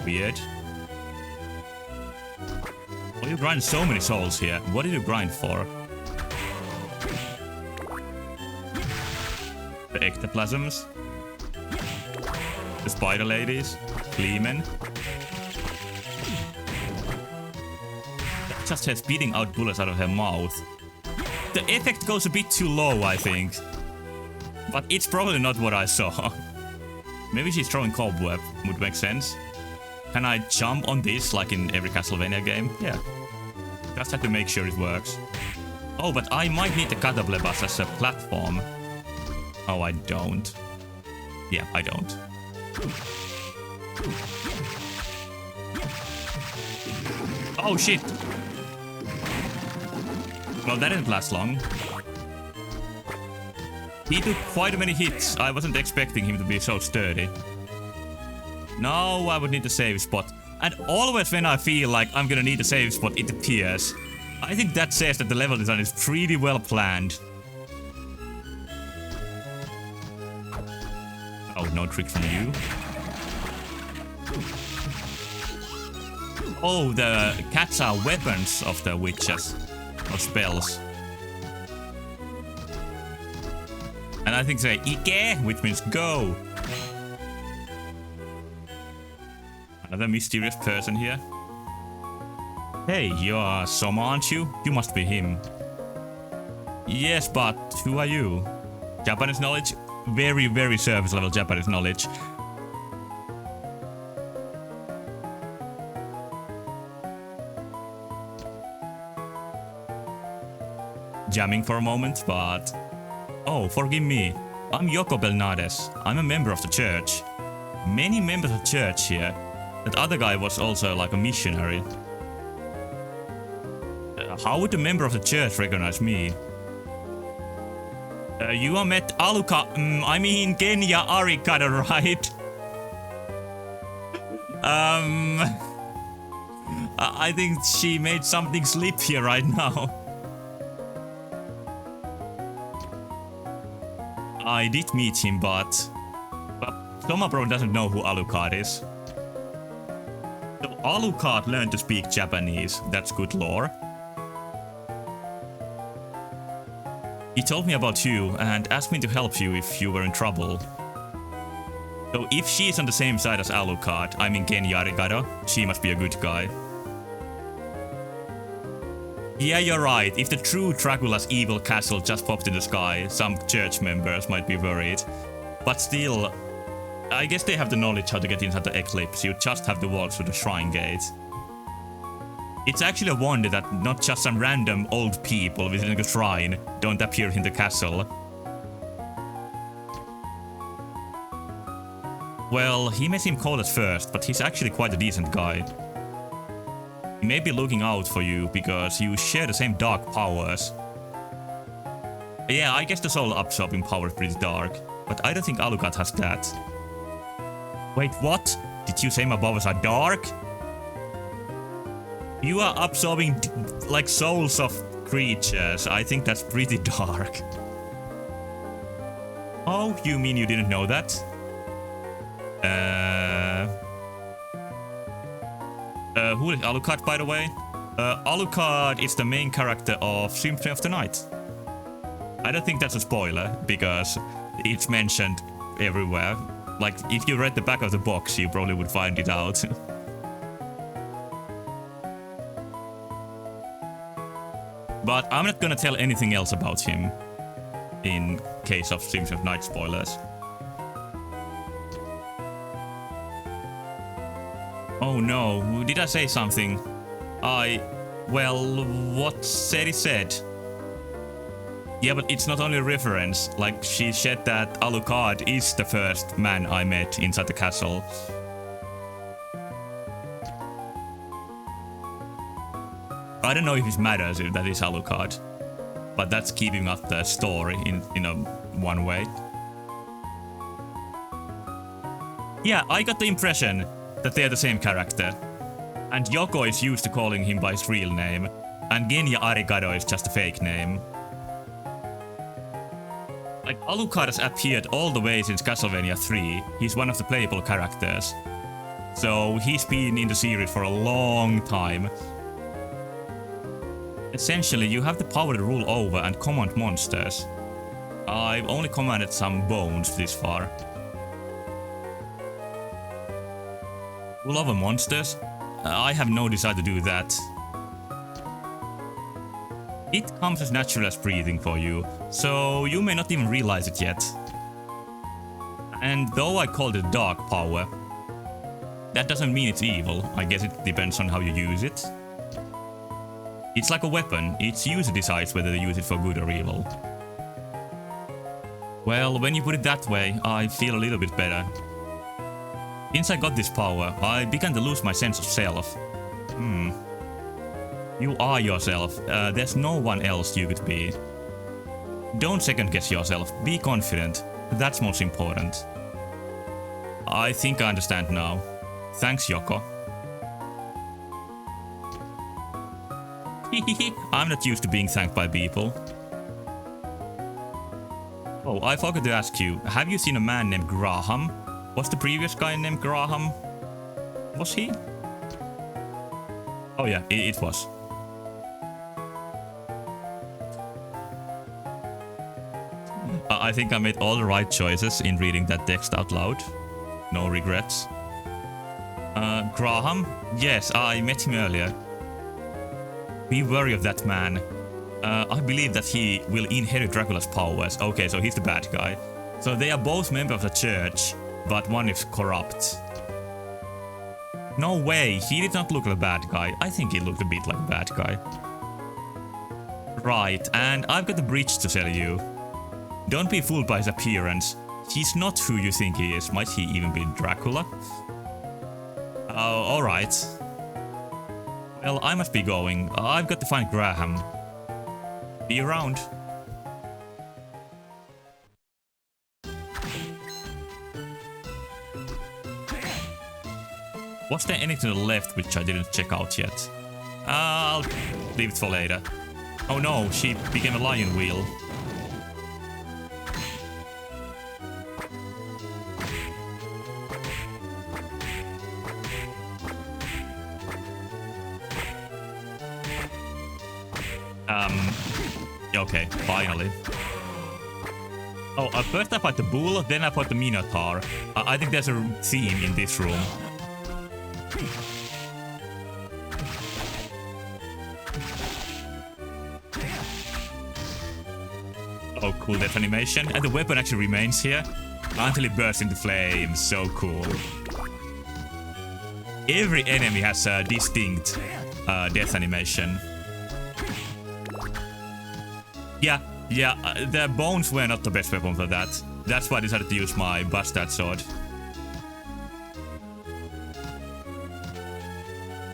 Weird. Well, you grind so many souls here. What did you grind for? The ectoplasms? The spider ladies? Fleamen? just her spitting out bullets out of her mouth. The effect goes a bit too low, I think. But it's probably not what I saw. Maybe she's throwing cobweb, would make sense. Can I jump on this like in every Castlevania game? Yeah. Just have to make sure it works. Oh, but I might need the Catablebus as a platform. Oh, I don't. Yeah, I don't. Oh shit! Well, that didn't last long. He took quite many hits. I wasn't expecting him to be so sturdy. Now I would need a save spot. And always when I feel like I'm gonna need a save spot, it appears. I think that says that the level design is pretty well planned. Oh, no trick from you. Oh, the cats are weapons of the witches. Or spells. And I think they say Ike, which means go. Another mysterious person here. Hey, you are Soma, aren't you? You must be him. Yes, but who are you? Japanese knowledge? Very, very surface level Japanese knowledge. Jamming for a moment, but... Oh, forgive me. I'm Yoko Belnades. I'm a member of the church. Many members of the church here. That other guy was also like a missionary. How would a member of the church recognize me? You are met Aluka... I mean Kenya Arikado, right? I think she made something slip here right now. I did meet him, but Tomabro doesn't know who Alucard is. So Alucard learned to speak Japanese. That's good lore. He told me about you and asked me to help you if you were in trouble. So if she's on the same side as Alucard, I mean Kenya Arikado, she must be a good guy. Yeah, you're right. If the true Dracula's evil castle just popped in the sky, some church members might be worried. But still, I guess they have the knowledge how to get inside the eclipse. You just have to walk through the shrine gate. It's actually a wonder that not just some random old people visiting a shrine don't appear in the castle. Well, he may seem cold at first, but he's actually quite a decent guy. He may be looking out for you because you share the same dark powers. Yeah, I guess the soul absorbing power is pretty dark, but I don't think Alucard has that. Wait, what? Did you say my powers are dark? You are absorbing like souls of creatures. I think that's pretty dark. Oh, you mean you didn't know that? Who is Alucard, by the way? Alucard is the main character of Symphony of the Night. I don't think that's a spoiler, because it's mentioned everywhere. Like, if you read the back of the box, you probably would find it out. But I'm not gonna tell anything else about him, in case of Symphony of Night spoilers. Oh no, did I say something? Well, what said is said. Yeah, but it's not only a reference. Like, she said that Alucard is the first man I met inside the castle. I don't know if it matters if that is Alucard, but that's keeping up the story in a one way. Yeah, I got the impression that they're the same character. And Yoko is used to calling him by his real name, and Genya Arikado is just a fake name. Like, Alucard has appeared all the way since Castlevania 3. He's one of the playable characters. So he's been in the series for a long time. Essentially, you have the power to rule over and command monsters. I've only commanded some bones this far. Rule over monsters? I have no desire to do that. It comes as natural as breathing for you, so you may not even realize it yet. And though I called it dark power, that doesn't mean it's evil. I guess it depends on how you use it. It's like a weapon, its user decides whether to use it for good or evil. Well, when you put it that way, I feel a little bit better. Since I got this power, I began to lose my sense of self. You are yourself, there's no one else you could be. Don't second guess yourself, be confident, that's most important. I think I understand now. Thanks, Yoko. I'm not used to being thanked by people. Oh, I forgot to ask you, have you seen a man named Graham? Was the previous guy named Graham? Was he? Oh yeah, it was. I think I made all the right choices in reading that text out loud. No regrets. Graham? Yes, I met him earlier. Be wary of that man. I believe that he will inherit Dracula's powers. Okay, so he's the bad guy. So they are both members of the church, but one is corrupt. No way, he did not look like a bad guy. I think he looked a bit like a bad guy. Right, and I've got a bridge to sell you. Don't be fooled by his appearance. He's not who you think he is. Might he even be Dracula? Oh, alright. Well, I must be going. I've got to find Graham. Be around. Was there anything to the left which I didn't check out yet? I'll leave it for later. Oh no, she became a lion wheel. Okay, finally. Oh, first I fought the bull, then I fought the minotaur. I think there's a theme in this room. Oh, cool death animation. And the weapon actually remains here until it bursts into flames. So cool. Every enemy has a distinct death animation. Yeah, the bones were not the best weapon for that. That's why I decided to use my bastard sword.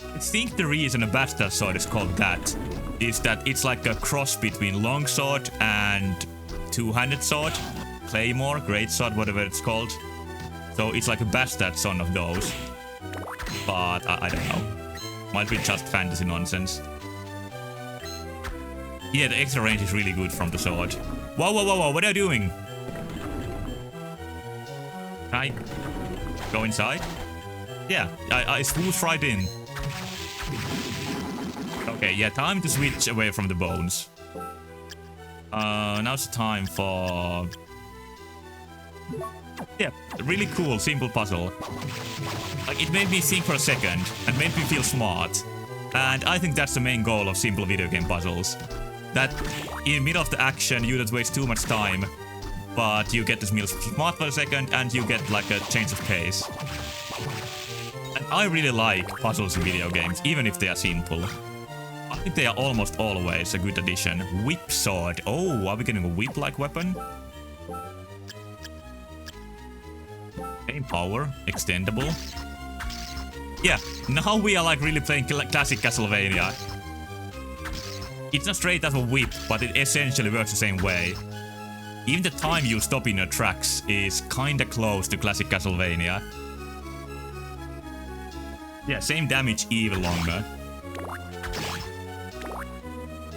I think the reason a bastard sword is called that is that it's like a cross between longsword and two-handed sword. Claymore, greatsword, whatever it's called. So it's like a bastard son of those. But I don't know. Might be just fantasy nonsense. Yeah, the extra range is really good from the sword. Whoa, whoa, whoa, whoa, what are you doing? Can I go inside? Yeah, I swooshed right in. Okay, yeah, time to switch away from the bones. Now's the time for... Yeah, really cool, simple puzzle. Like, it made me think for a second, and made me feel smart. And I think that's the main goal of simple video game puzzles. That in the middle of the action you don't waste too much time, but you get to feel smart for a second and you get like a change of pace. And I really like puzzles in video games, even if they are simple. I think they are almost always a good addition. Whip sword. Oh, are we getting a whip-like weapon? Same power, extendable. Yeah, now we are like really playing classic Castlevania. It's not straight as a whip, but it essentially works the same way. Even the time you stop in your tracks is kinda close to classic Castlevania. Yeah, same damage, even longer.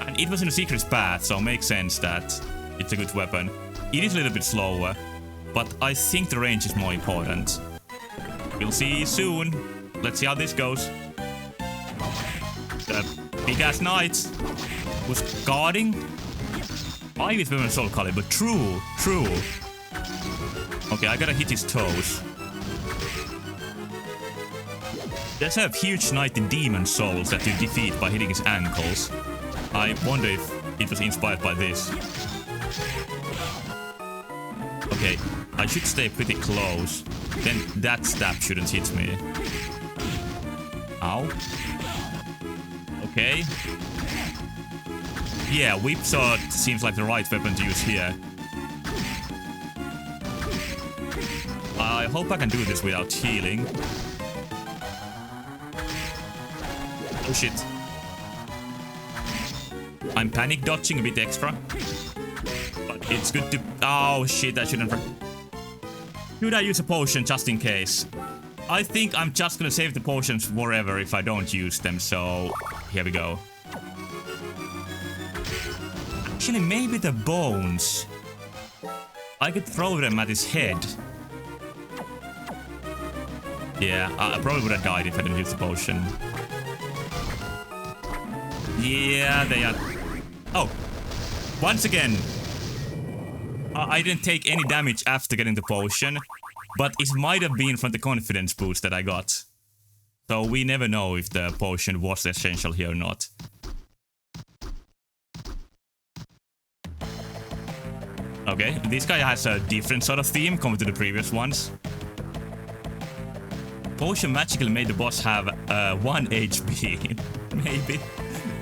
And it was in a secret path, so it makes sense that it's a good weapon. It is a little bit slower, but I think the range is more important. We'll see soon. Let's see how this goes. The big-ass knight was guarding. 5 is women's soul caliber. True. Okay, I gotta hit his toes. There's a huge knight in demon souls that you defeat by hitting his ankles. I wonder if it was inspired by this. Okay, I should stay pretty close. Then that stab shouldn't hit me. Ow. Okay. Yeah, whip sword seems like the right weapon to use here. I hope I can do this without healing. Oh shit. I'm panic dodging a bit extra. But it's good to... Oh shit, I shouldn't... Should I use a potion just in case? I think I'm just gonna save the potions forever if I don't use them, so... Here we go. Actually, maybe the bones. I could throw them at his head. Yeah, I probably would have died if I didn't use the potion. Yeah, they are... Oh! Once again! I didn't take any damage after getting the potion, but it might have been from the confidence boost that I got. So we never know if the potion was essential here or not. Okay, this guy has a different sort of theme compared to the previous ones. Potion magically made the boss have 1 HP. Maybe.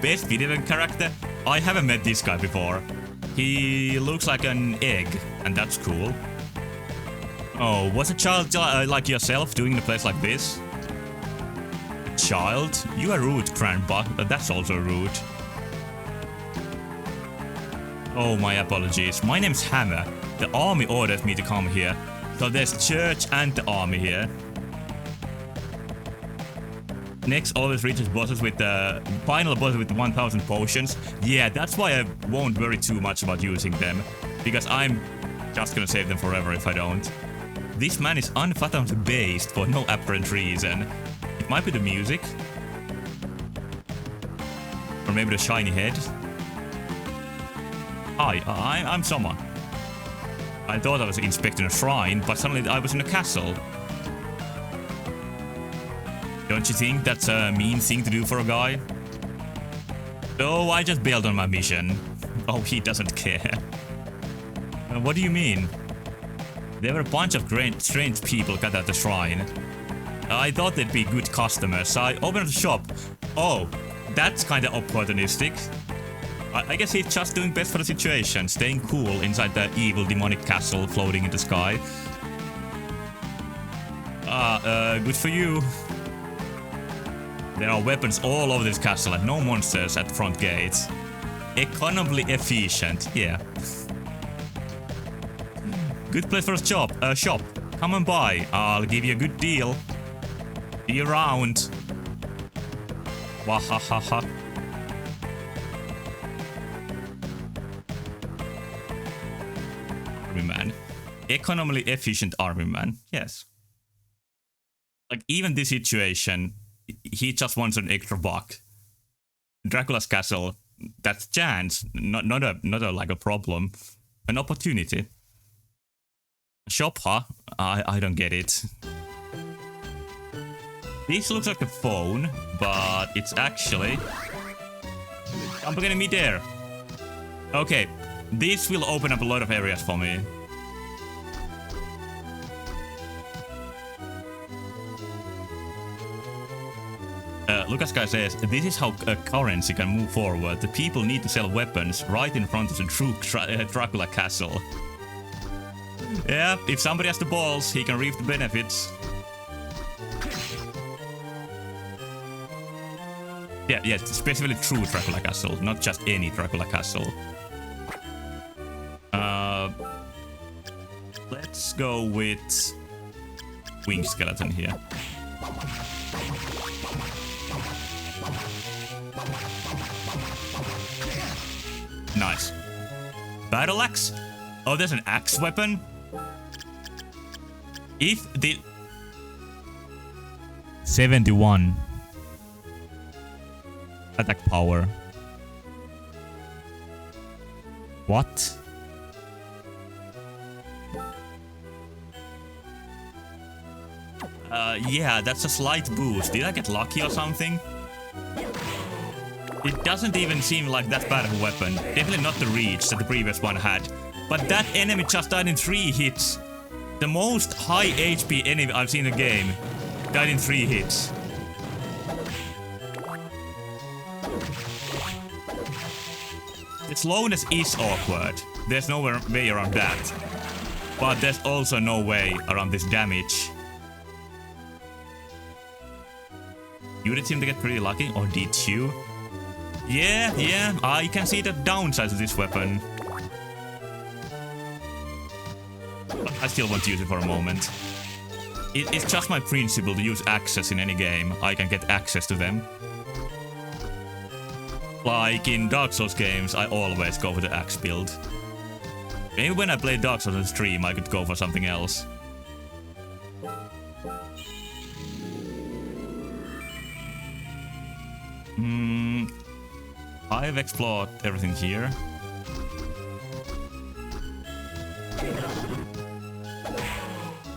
Best video game character? I haven't met this guy before. He looks like an egg, and that's cool. Oh, was a child like yourself doing in a place like this? Child? You are rude, grandpa. That's also rude. Oh, my apologies. My name's Hammer. The army ordered me to come here. So there's church and the army here. Next always reaches bosses with the final boss with 1000 potions. Yeah, that's why I won't worry too much about using them. Because I'm just gonna save them forever if I don't. This man is unfathomably based for no apparent reason. It might be the music. Or maybe the shiny head. Hi, I'm someone. I thought I was inspecting a shrine, but suddenly I was in a castle. Don't you think that's a mean thing to do for a guy? So I just bailed on my mission. Oh, he doesn't care. What do you mean? There were a bunch of strange people gathered at the shrine. I thought they'd be good customers, so I opened the shop. Oh, that's kinda opportunistic. I guess he's just doing best for the situation, staying cool inside the evil demonic castle floating in the sky. Good for you. There are weapons all over this castle and no monsters at the front gates. Economically efficient, yeah. Good place for a shop. Come and buy. I'll give you a good deal. Be around. Wahahaha. Army man. Economically efficient army man. Yes. Like even this situation, he just wants an extra buck. Dracula's castle, that's chance, not a like a problem, an opportunity. Shop, huh? I don't get it. This looks like a phone, but it's actually... I'm gonna meet there. Okay, this will open up a lot of areas for me. Lucas guy says, this is how currency can move forward. The people need to sell weapons right in front of the true Dracula castle. Yeah, if somebody has the balls, he can reap the benefits. Yeah, specifically true Dracula castle, not just any Dracula castle. Let's go with wing skeleton here. Nice. Battle axe? Oh, there's an axe weapon? If the... 71. Attack power. What? Yeah, that's a slight boost. Did I get lucky or something? It doesn't even seem like that bad of a weapon. Definitely not the reach that the previous one had. But that enemy just died in 3 hits. The most high HP enemy I've seen in the game died in 3 hits. The slowness is awkward. There's no way around that. But there's also no way around this damage. You did seem to get pretty lucky, or did you? Yeah, I can see the downsides of this weapon. But I still want to use it for a moment. It's just my principle to use axes in any game. I can get access to them. Like in Dark Souls games, I always go for the axe build. Maybe when I play Dark Souls on stream, I could go for something else. I've explored everything here.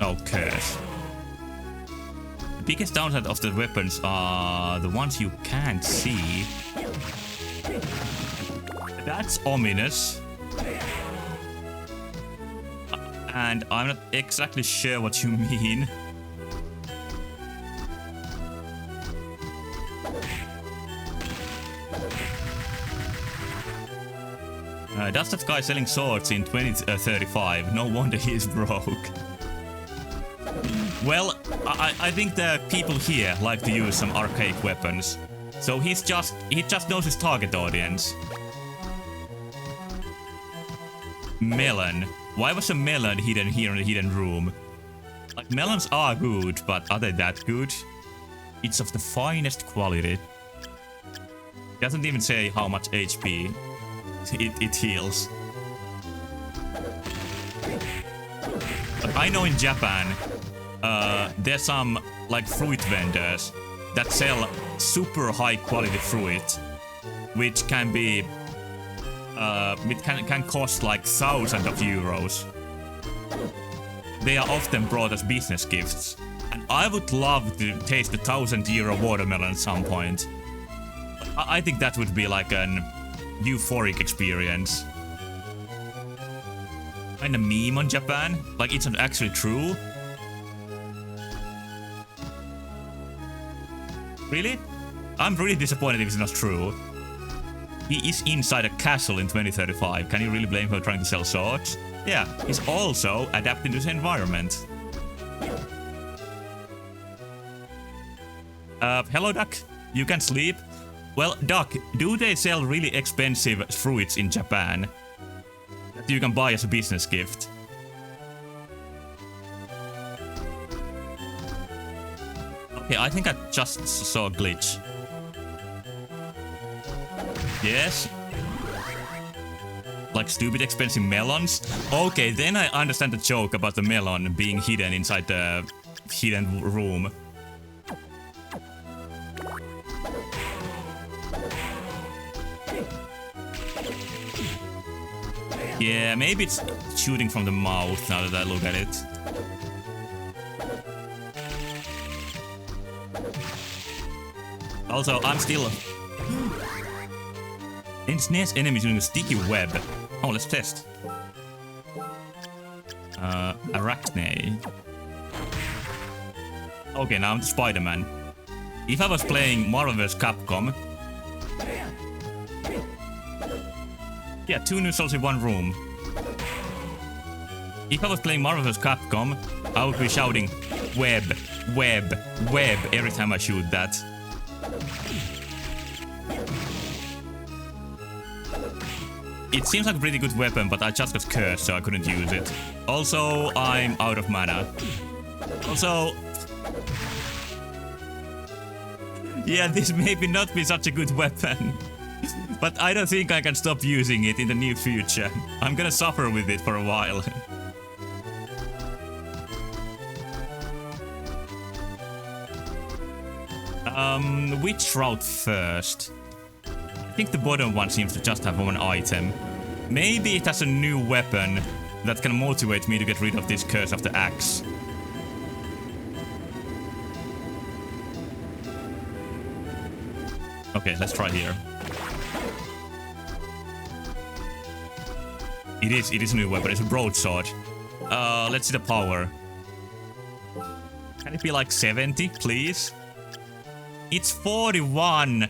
Okay. The biggest downside of the weapons are the ones you can't see. That's ominous. And I'm not exactly sure what you mean. Does that guy selling swords in 2035? No wonder he is broke. Well, I think the people here like to use some archaic weapons. So he just knows his target audience. Melon. Why was a melon hidden here in the hidden room? Like, melons are good, but are they that good? It's of the finest quality. Doesn't even say how much HP it heals. But I know in Japan, there's some like fruit vendors that sell super high quality fruit, which can be it can cost like thousands of euros. They are often brought as business gifts, and I would love to taste the 1,000 € watermelon at some point. I think that would be like an euphoric experience. Kinda meme on Japan, like it's not actually true. Really? I'm really disappointed if it's not true. He is inside a castle in 2035. Can you really blame him for trying to sell swords? Yeah, he's also adapting to his environment. Hello, Duck. You can sleep? Well, Duck, do they sell really expensive fruits in Japan that you can buy as a business gift? Okay, I think I just saw a glitch. Yes? Like stupid expensive melons? Okay, then I understand the joke about the melon being hidden inside the hidden room. Yeah, maybe it's shooting from the mouth now that I look at it. Also, I'm still... Ensnares enemies using a sticky web. Oh, let's test. Arachne. Okay, now I'm Spider-Man. If I was playing Marvel vs. Capcom... Yeah, 2 new souls in 1 room. If I was playing Marvel vs. Capcom, I would be shouting web, web, web every time I shoot that. It seems like a pretty good weapon, but I just got cursed, so I couldn't use it. Also, I'm out of mana. Also... Yeah, this may not be such a good weapon. But I don't think I can stop using it in the near future. I'm gonna suffer with it for a while. Which route first? I think the bottom one seems to just have 1 item. Maybe it has a new weapon that can motivate me to get rid of this curse of the axe. Okay, let's try here. It is a new weapon. It's a broadsword. Let's see the power. Can it be like 70, please? It's 41.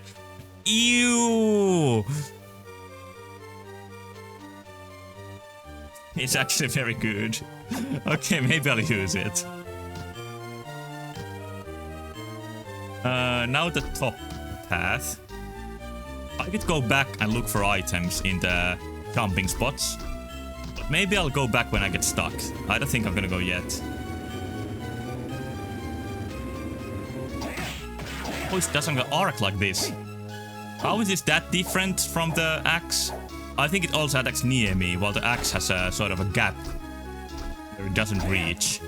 Ew. It's actually very good. Okay, maybe I'll use it. Now the top path. I could go back and look for items in the jumping spots. But maybe I'll go back when I get stuck. I don't think I'm gonna go yet. Oh, it doesn't arc like this. How is this that different from the axe? I think it also attacks near me, while the axe has a sort of a gap where it doesn't reach.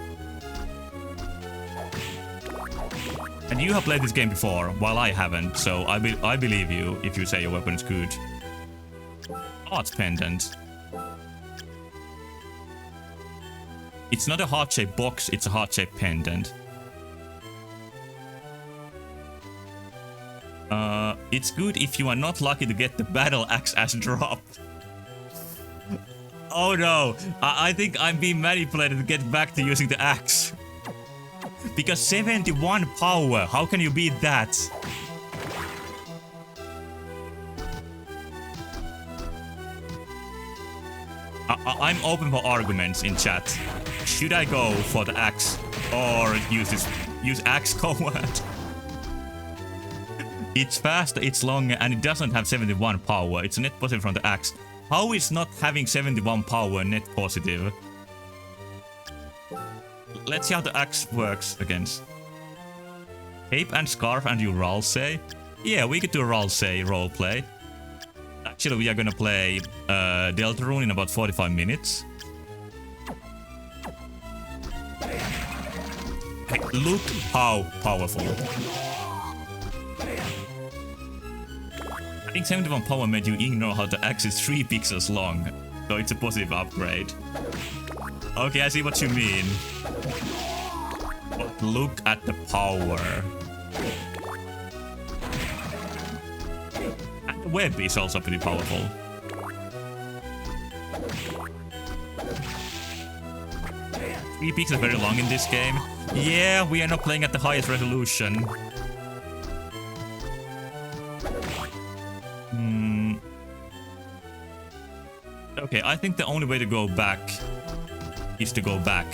And you have played this game before, while I haven't, so I believe you if you say your weapon is good. Heart pendant. It's not a heart-shaped box, it's a heart-shaped pendant. It's good if you are not lucky to get the battle axe as drop. Oh no, I think I'm being manipulated to get back to using the axe. Because 71 power, how can you beat that? I'm open for arguments in chat. Should I go for the axe or use axe coward? It's fast, it's long, and it doesn't have 71 power. It's a net positive from the axe. How is not having 71 power net positive? Let's see how the axe works against. Cape and scarf and you Ralsei? Yeah, we could do a Ralsei roleplay. Actually, we are gonna play Deltarune in about 45 minutes. Hey, look how powerful. I think 71 power made you ignore how the axe is 3 pixels long, so it's a positive upgrade. Okay, I see what you mean. But look at the power. And the web is also pretty powerful. Three pixels very long in this game. Yeah, we are not playing at the highest resolution. Okay, I think the only way to go back is to go back.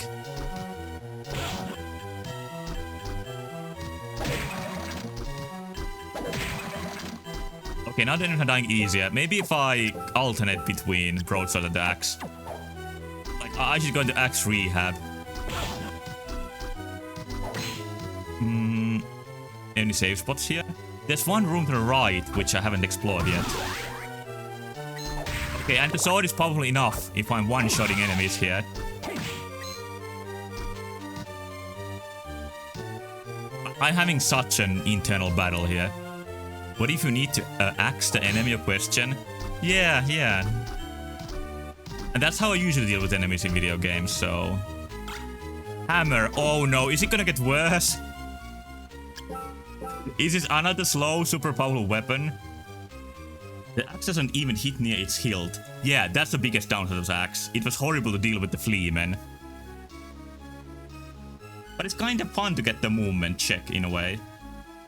Okay, now they're not dying easier. Maybe if I alternate between broadsword and the axe. Like, I should go into axe rehab. Any save spots here? There's one room to the right, which I haven't explored yet. Okay, and the sword is powerful enough if I'm one-shotting enemies here. I'm having such an internal battle here. What if you need to axe the enemy a question? Yeah. And that's how I usually deal with enemies in video games, so... Hammer, oh no, is it gonna get worse? Is this another slow, super powerful weapon? The axe doesn't even hit near its hilt. Yeah, that's the biggest downside of the axe. It was horrible to deal with the fleamen. But it's kinda fun to get the movement check in a way.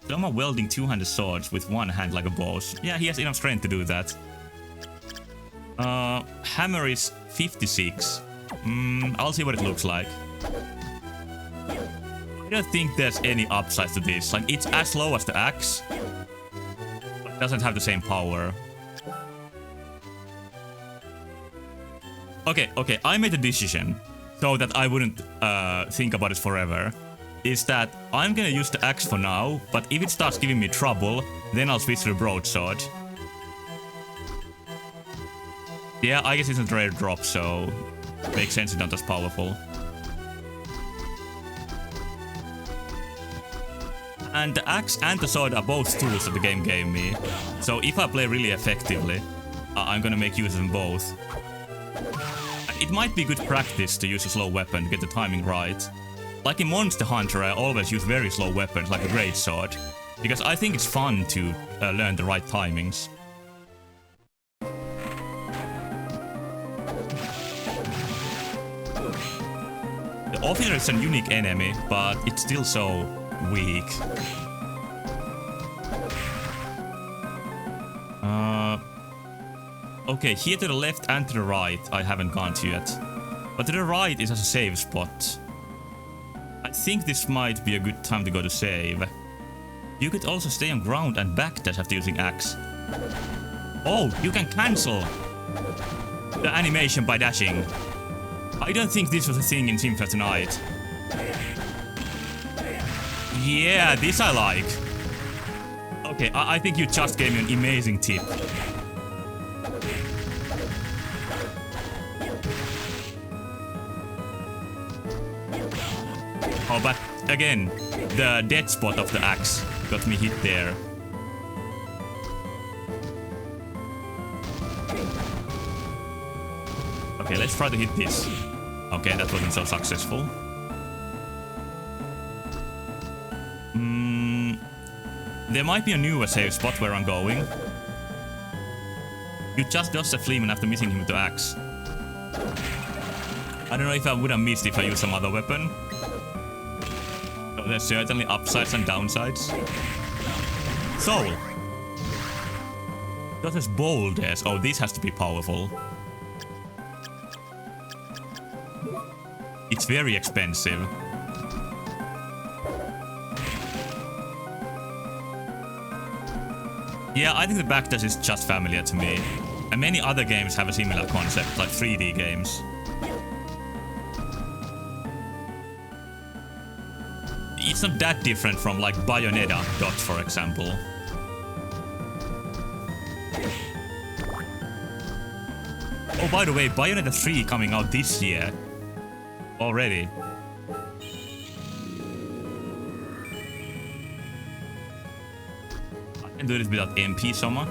Someone welding two-handed swords with one hand like a boss. Yeah, he has enough strength to do that. Hammer is 56. I'll see what it looks like. I don't think there's any upsides to this. Like, it's as low as the axe, but it doesn't have the same power. Okay, I made a decision so that I wouldn't think about it forever. Is that I'm gonna use the axe for now, but if it starts giving me trouble, then I'll switch to the broadsword. Yeah, I guess it's a rare drop, so makes sense it's not as powerful. And the axe and the sword are both tools that the game gave me. So if I play really effectively, I'm gonna make use of them both. It might be good practice to use a slow weapon to get the timing right. Like in Monster Hunter, I always use very slow weapons like a greatsword, because I think it's fun to learn the right timings. Officer is a unique enemy, but it's still so weak. Okay, here to the left and to the right I haven't gone to yet. But to the right is a save spot. I think this might be a good time to go to save. You could also stay on ground and backdash after using axe. Oh, you can cancel the animation by dashing. I don't think this was a thing in Symphony tonight. Yeah, this I like. Okay, I think you just gave me an amazing tip. Oh, but again, the dead spot of the axe got me hit there. Okay, let's try to hit this. Okay, that wasn't so successful. There might be a newer save spot where I'm going. You just dodged a Fleeman after missing him with the axe. I don't know if I would have missed if I used some other weapon. So there's certainly upsides and downsides. Soul! That is boldness. Oh, this has to be powerful. It's very expensive. Yeah, I think the backdash is just familiar to me. And many other games have a similar concept, like 3D games. It's not that different from like Bayonetta dot, for example. Oh, by the way, Bayonetta 3 coming out this year. Already. I can do this without MP Soma.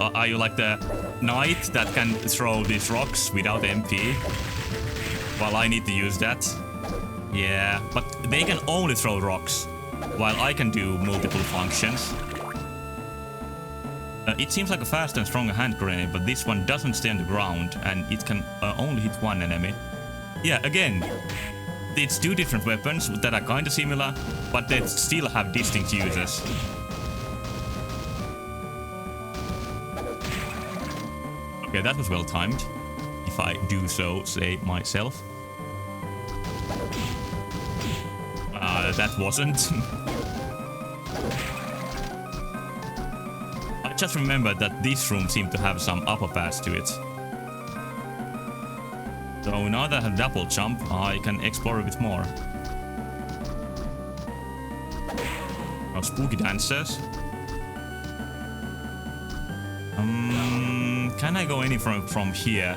Are you like the knight that can throw these rocks without MP? While I need to use that. Yeah, but they can only throw rocks, while I can do multiple functions. It seems like a fast and stronger hand grenade, but this one doesn't stay on the ground, and it can only hit one enemy. Yeah, again, it's two different weapons that are kinda similar, but they still have distinct uses. Okay, that was well timed, if I do so say myself. That wasn't. I just remembered that this room seemed to have some upper pass to it. So now that I have double jump, I can explore a bit more. Oh, spooky dancers. Can I go any from here?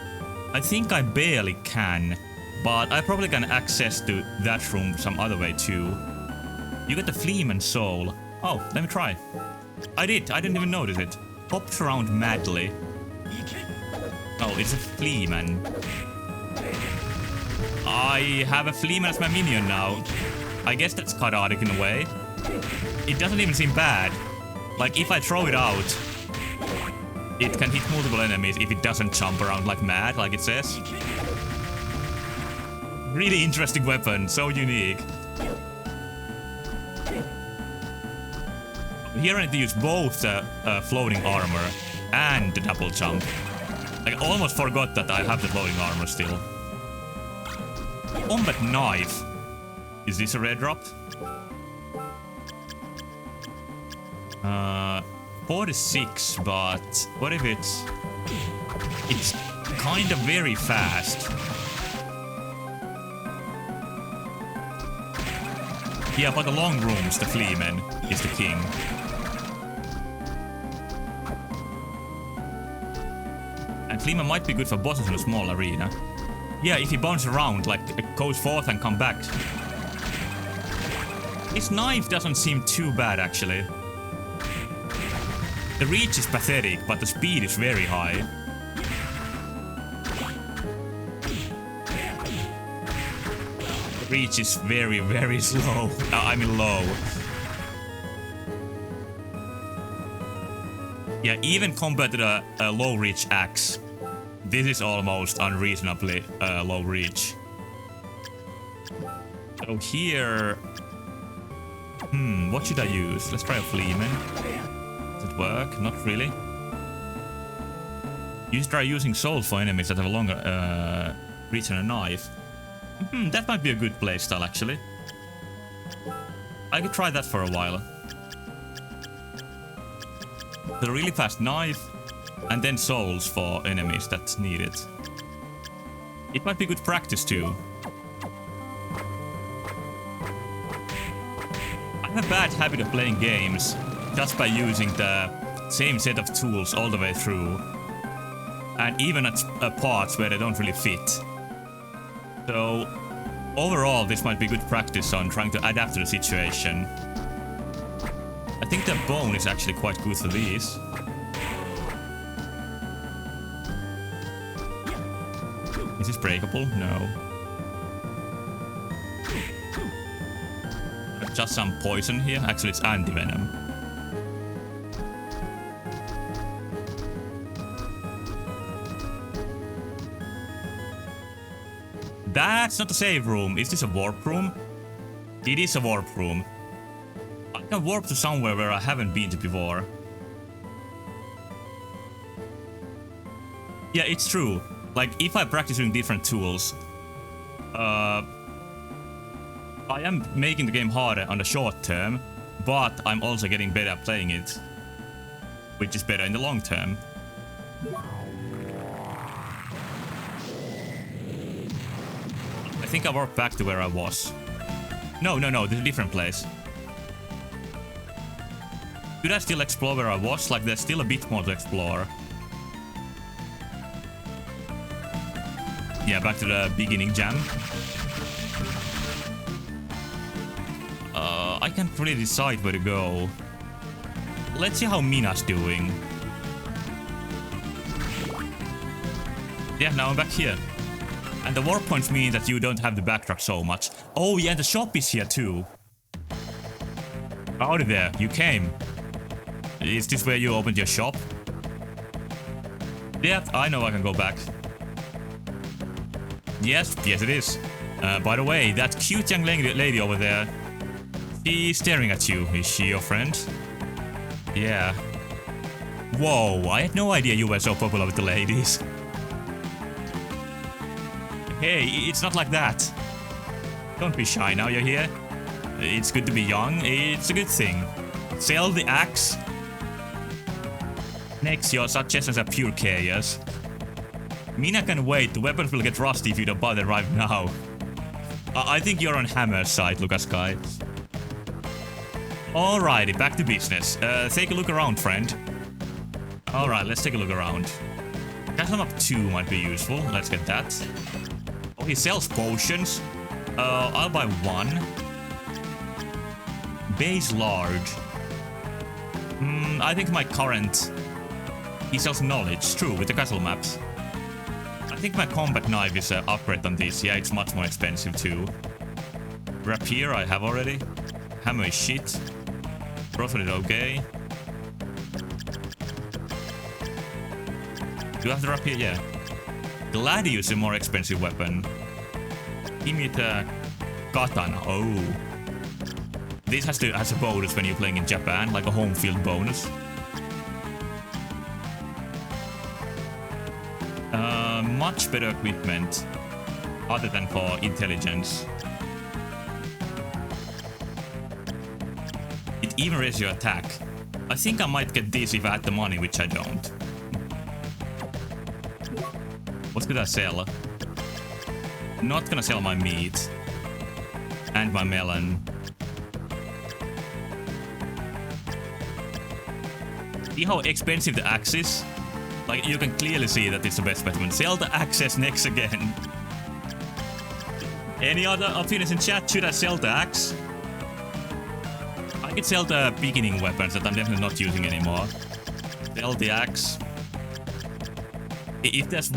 I think I barely can, but I probably can access to that room some other way too. You got the Fleeman soul. Oh, let me try. I didn't even notice it. Hopped around madly. Oh, it's a Fleeman. I have a Fleeman as my minion now. I guess that's chaotic in a way. It doesn't even seem bad. Like, if I throw it out, it can hit multiple enemies if it doesn't jump around like mad, like it says. Really interesting weapon, so unique. Here I need to use both the floating armor and the double jump. Like, I almost forgot that I have the floating armor still. Combat knife. Is this a red drop? 46, but what if it's kind of very fast. Yeah, but the long rooms, the Fleeman is the king. And Fleeman might be good for bosses in a small arena. Yeah, if he bounces around, like goes forth and come back. His knife doesn't seem too bad, actually. The reach is pathetic, but the speed is very high. The reach is very, very slow. I mean low. Yeah, even compared to the low reach axe, This is almost unreasonably low reach. So here... what should I use? Let's try a Fleeman. Does it work? Not really. You should try using souls for enemies that have a longer reach than a knife. That might be a good playstyle, actually. I could try that for a while. The really fast knife, and then souls for enemies that need it. It might be good practice too. I have a bad habit of playing games just by using the same set of tools all the way through. And even at parts where they don't really fit. So, overall, this might be good practice on trying to adapt to the situation. I think the bone is actually quite good for these. Is this breakable? No. Just some poison here. Actually, it's anti-venom. That's not a save room. Is this a warp room? It is a warp room. I can warp to somewhere where I haven't been to before. Yeah, it's true. Like, if I practice using different tools, I am making the game harder on the short term, but I'm also getting better at playing it, which is better in the long term. I think I warped back to where I was. No, this is a different place. Could I still explore where I was? Like, there's still a bit more to explore. Yeah, back to the beginning jam. I can't really decide where to go. Let's see how Mina's doing. Yeah, now I'm back here. And the warp points mean that you don't have to backtrack so much. Oh yeah, the shop is here too. Howdy there, you came. Is this where you opened your shop? Yeah, I know I can go back. Yes it is. By the way, that cute young lady over there, she's staring at you. Is she your friend? Yeah. Whoa, I had no idea you were so popular with the ladies. Hey, it's not like that. Don't be shy now you're here. It's good to be young, it's a good thing. Sell the axe. Next, your suggestions are pure chaos. Mina can wait, the weapons will get rusty if you don't bother right now. I think you're on Hammer's side, Lucas Guy. Alrighty, back to business. Take a look around, friend. Alright, let's take a look around. Castle Map 2 might be useful, let's get that. Oh, he sells potions. I'll buy one. Base large. I think my current... He sells knowledge, true, with the castle maps. I think my combat knife is an upgrade on this. Yeah, it's much more expensive too. Rapier I have already. Hammer is shit. Brothel is okay. Do I have the rapier? Yeah. Gladius is a more expensive weapon. Give me the katana. Oh. This has a bonus when you're playing in Japan, like a home field bonus. Much better equipment, other than for intelligence. It even raises your attack. I think I might get this if I had the money, which I don't. What could I sell? Not gonna sell my meat. And my melon. See how expensive the axe is? Like, you can clearly see that it's the best weapon. Sell the axes next again. Any other opinions in chat? Should I sell the axe? I could sell the beginning weapons that I'm definitely not using anymore. Sell the axe. If there's...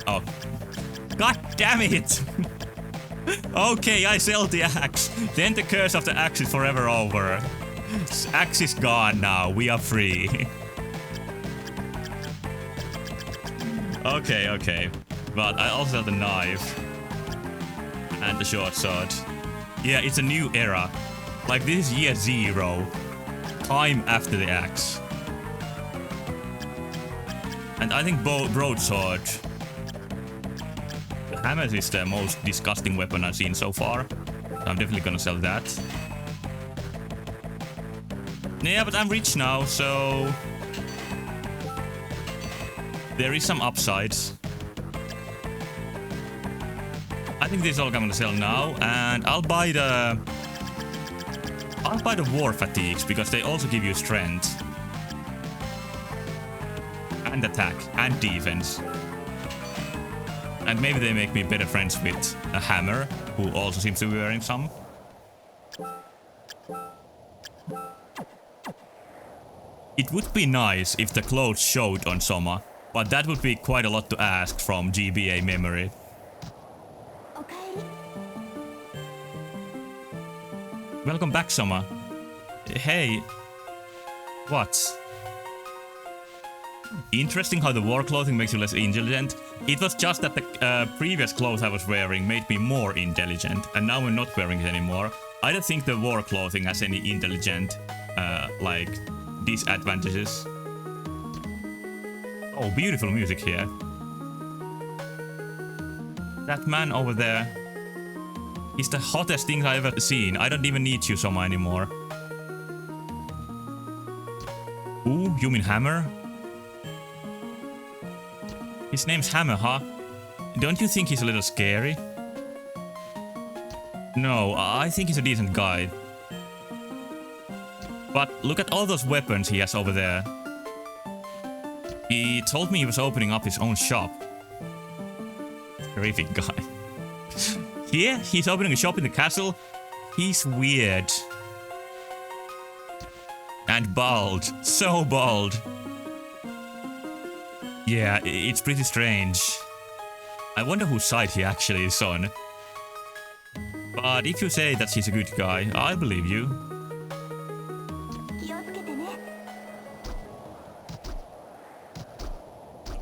Oh. God damn it! Okay, I sell the axe. Then the curse of the axe is forever over. Axe is gone now. We are free. Okay, okay. But I also have the knife. And the short sword. Yeah, it's a new era. Like, this is year 0. Time after the axe. And I think broadsword. The hammer is the most disgusting weapon I've seen so far. So I'm definitely gonna sell that. Yeah, but I'm rich now, so... there is some upsides. I think this is all I'm gonna sell now, and I'll buy the war fatigues because they also give you strength and attack and defense. And maybe they make me better friends with a hammer, who also seems to be wearing some. It would be nice if the clothes showed on Soma, but that would be quite a lot to ask from GBA memory. Welcome back, Soma. Hey. What? Interesting how the war clothing makes you less intelligent. It was just that the previous clothes I was wearing made me more intelligent, and now I'm not wearing it anymore. I don't think the war clothing has any intelligent, like, disadvantages. Oh, beautiful music here. That man over there. He's the hottest thing I've ever seen. I don't even need you, Soma, anymore. Ooh, you mean Hammer? His name's Hammer, huh? Don't you think he's a little scary? No, I think he's a decent guy. But look at all those weapons he has over there. He told me he was opening up his own shop. Terrific guy. Yeah, he's opening a shop in the castle. He's weird. And bald. So bald. Yeah, it's pretty strange. I wonder whose side he actually is on. But if you say that he's a good guy, I believe you.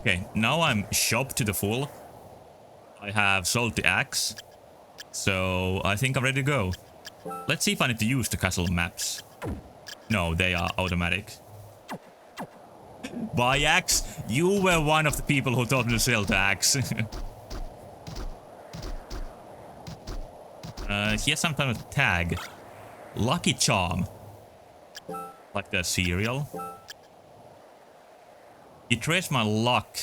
Okay, now I'm shopped to the full. I have sold the axe. So I think I'm ready to go. Let's see if I need to use the castle maps. No, they are automatic. Buy axe? You were one of the people who told me to sell the axe. Here's some kind of tag. Lucky Charm. Like the cereal. It raised my luck.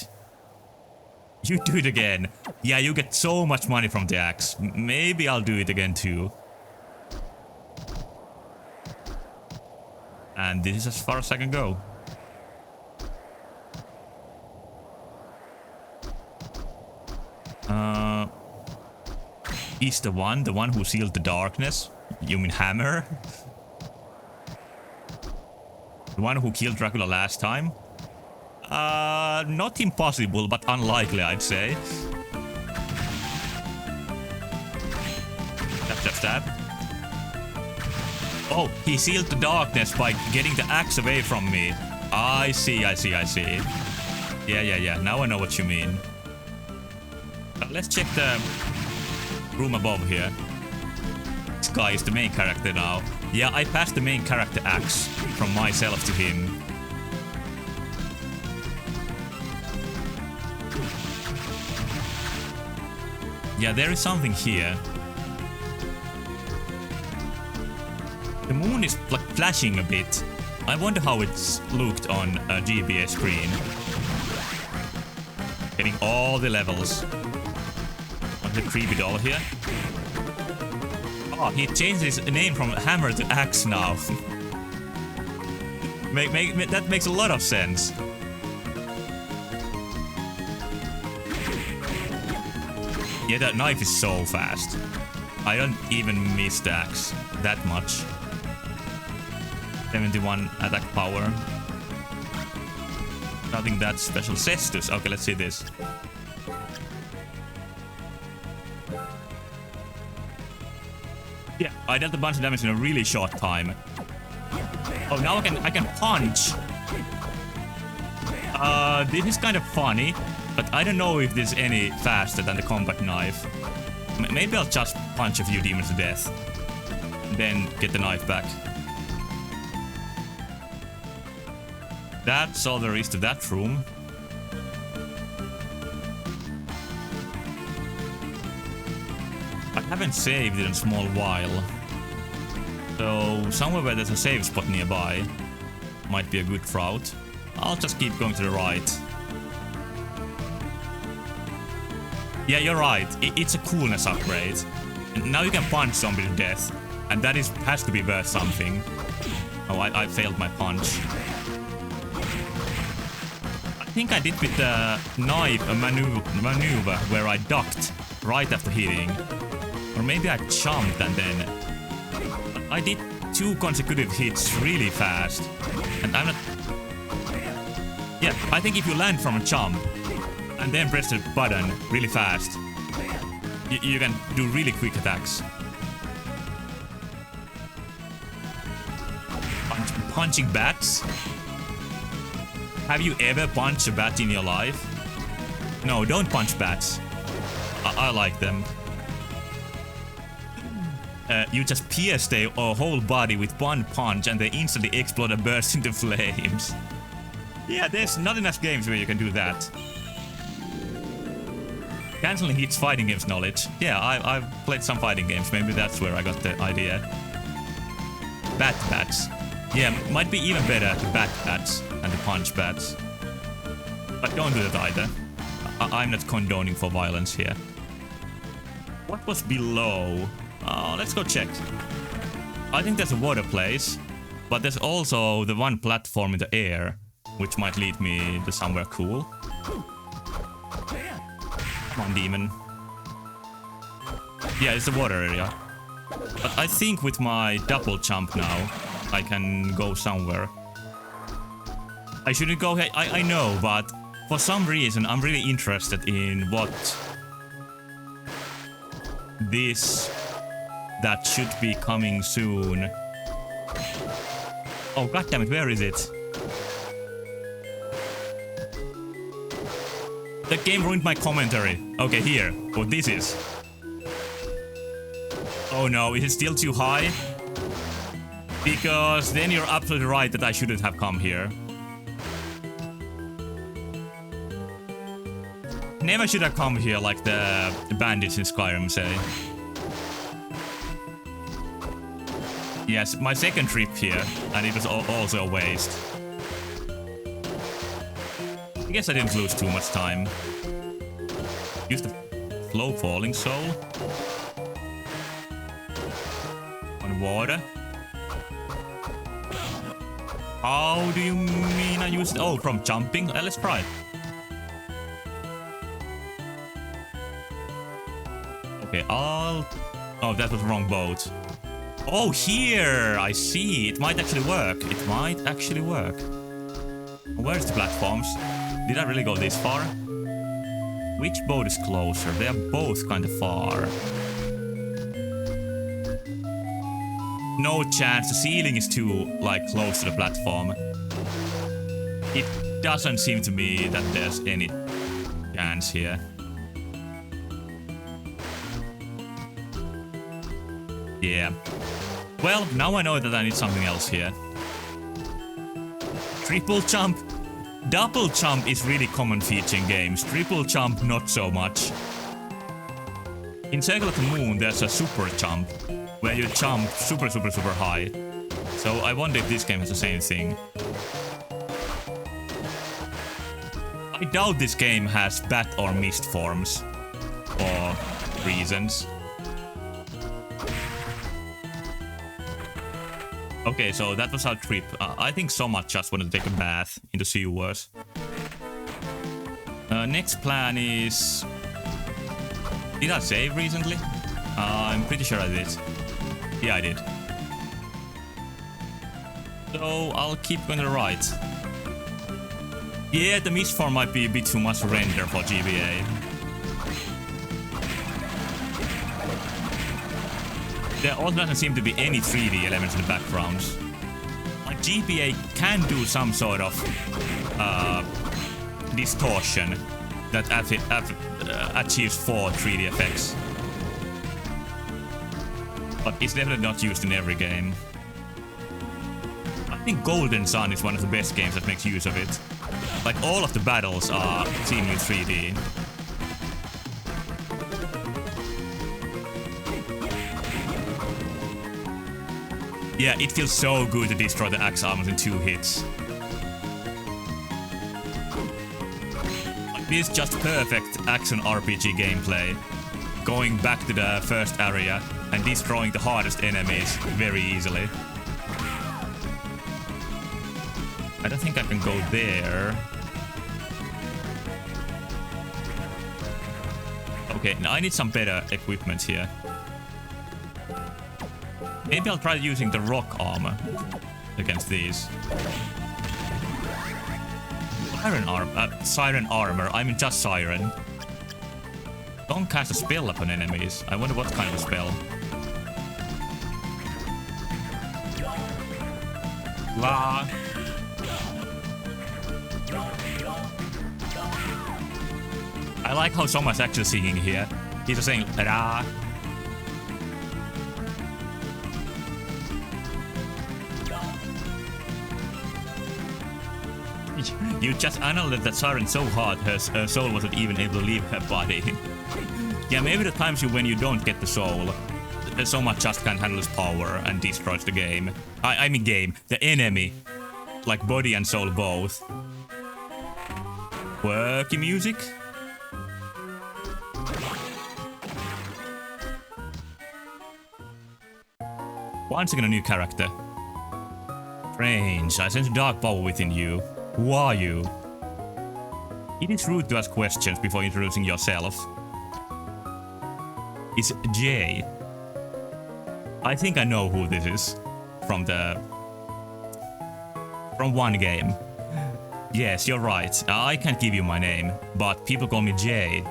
You do it again. Yeah, you get so much money from the axe. Maybe I'll do it again too. And this is as far as I can go. Is the one who sealed the darkness? You mean Hammer? The one who killed Dracula last time? Not impossible, but unlikely, I'd say. Stab, stab, stab. Oh, he sealed the darkness by getting the axe away from me. I see, I see, I see. Yeah. Now I know what you mean. Let's check the room above here. This guy is the main character now. Yeah, I passed the main character axe from myself to him. Yeah, there is something here. The moon is like flashing a bit. I wonder how it's looked on a GBA screen. Getting all the levels. What's the creepy doll here? Oh, he changed his name from Hammer to Axe now. That makes a lot of sense. Yeah, that knife is so fast. I don't even miss the axe that much. 71 attack power. Nothing that special. Cestus. Okay, let's see this. Yeah, I dealt a bunch of damage in a really short time. Oh, now I can punch. This is kind of funny, But I don't know if there's any faster than the combat knife. Maybe I'll just punch a few demons to death. And then get the knife back. That's all there is to that room. I haven't saved in a small while. So somewhere where there's a save spot nearby might be a good route. I'll just keep going to the right. Yeah, you're right. It's a coolness upgrade. Now you can punch zombies to death. And that has to be worth something. Oh, I failed my punch. I think I did with the knife a maneuver where I ducked right after hitting. Or maybe I jumped and then... I did 2 consecutive hits really fast. And I'm not... Yeah, I think if you land from a jump and then press the button really fast, you can do really quick attacks. Punching bats? Have you ever punched a bat in your life? No, don't punch bats. I like them. You just pierce their whole body with one punch and they instantly explode and burst into flames. Yeah, there's not enough games where you can do that. Canceling hits fighting games knowledge. Yeah, I've played some fighting games. Maybe that's where I got the idea. Bat bats. Yeah, might be even better to bat bats than to punch bats. But don't do that either. I'm not condoning for violence here. What was below? Let's go check. I think there's a water place, but there's also the one platform in the air, which might lead me to somewhere cool. Come on, demon. Yeah, it's the water area. But I think with my double jump now, I can go somewhere. I shouldn't go here, I know, but for some reason I'm really interested in what this that should be coming soon. Oh goddammit, where is it? The game ruined my commentary. Okay, here. What this is. Oh no, is it still too high? Because then you're absolutely right that I shouldn't have come here. Never should have come here like the bandits in Skyrim say. Yes, my second trip here, and it was also a waste. I guess I didn't lose too much time. Use the flow falling soul. On water. How do you mean I used it? Oh, from jumping? Let's try. Okay, oh, that was the wrong boat. Oh, here! I see. It might actually work. It might actually work. Where's the platforms? Did I really go this far? Which boat is closer? They are both kind of far. No chance. The ceiling is too, like, close to the platform. It doesn't seem to me that there's any chance here. Yeah. Well, now I know that I need something else here. Triple jump. Double jump is really common feature in games. Triple jump, not so much. In Circle of the Moon, there's a super jump, where you jump super high. So I wonder if this game has the same thing. I doubt this game has bat or mist forms. For reasons. Okay, so that was our trip. I think Soma just wanted to take a bath in the sewers. Next plan is... Did I save recently? I'm pretty sure I did. Yeah, I did. So I'll keep going to the right. Yeah, the mist form might be a bit too much render for GBA. There also doesn't seem to be any 3D elements in the backgrounds. Like GBA can do some sort of distortion that achieves 4 3D effects. But it's definitely not used in every game. I think Golden Sun is one of the best games that makes use of it. Like, all of the battles are seemingly 3D. Yeah, it feels so good to destroy the axe armors in 2 hits. Like, this is just perfect action RPG gameplay. Going back to the first area and destroying the hardest enemies very easily. I don't think I can go there. Okay, now I need some better equipment here. Maybe I'll try using the rock armor against these. Siren armor. I mean just siren. Don't cast a spell upon enemies. I wonder what kind of a spell. La. I like how someone's actually singing here. He's just saying ra. You just annihilated that siren so hard her soul wasn't even able to leave her body. Yeah, maybe the times when you don't get the soul, so much just can't handle his power and destroys the game. I mean game, the enemy. Like body and soul both. Quirky music? Once again a new character. Strange, I sense dark power within you. Who are you? It is rude to ask questions before introducing yourself. It's Jay. I think I know who this is. From one game. Yes, you're right. I can't give you my name, but people call me Jay.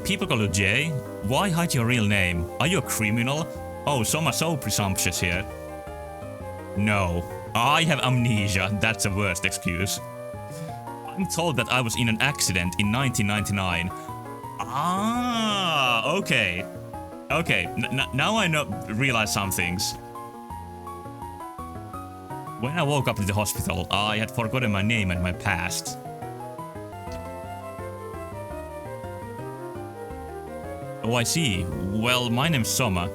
People call you Jay? Why hide your real name? Are you a criminal? Oh, some are so presumptuous here. No, I have amnesia. That's the worst excuse. I'm told that I was in an accident in 1999. Ah, okay. Okay, now I realize some things. When I woke up in the hospital, I had forgotten my name and my past. Oh, I see. Well, my name's Soma.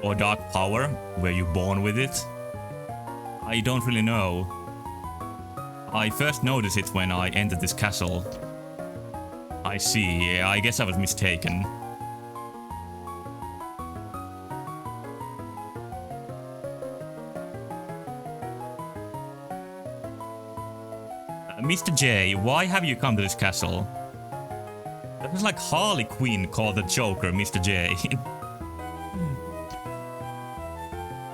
Or dark power? Were you born with it? I don't really know. I first noticed it when I entered this castle. I see. I guess I was mistaken. Mr. J, why have you come to this castle? That was like Harley Quinn called the Joker Mr. J.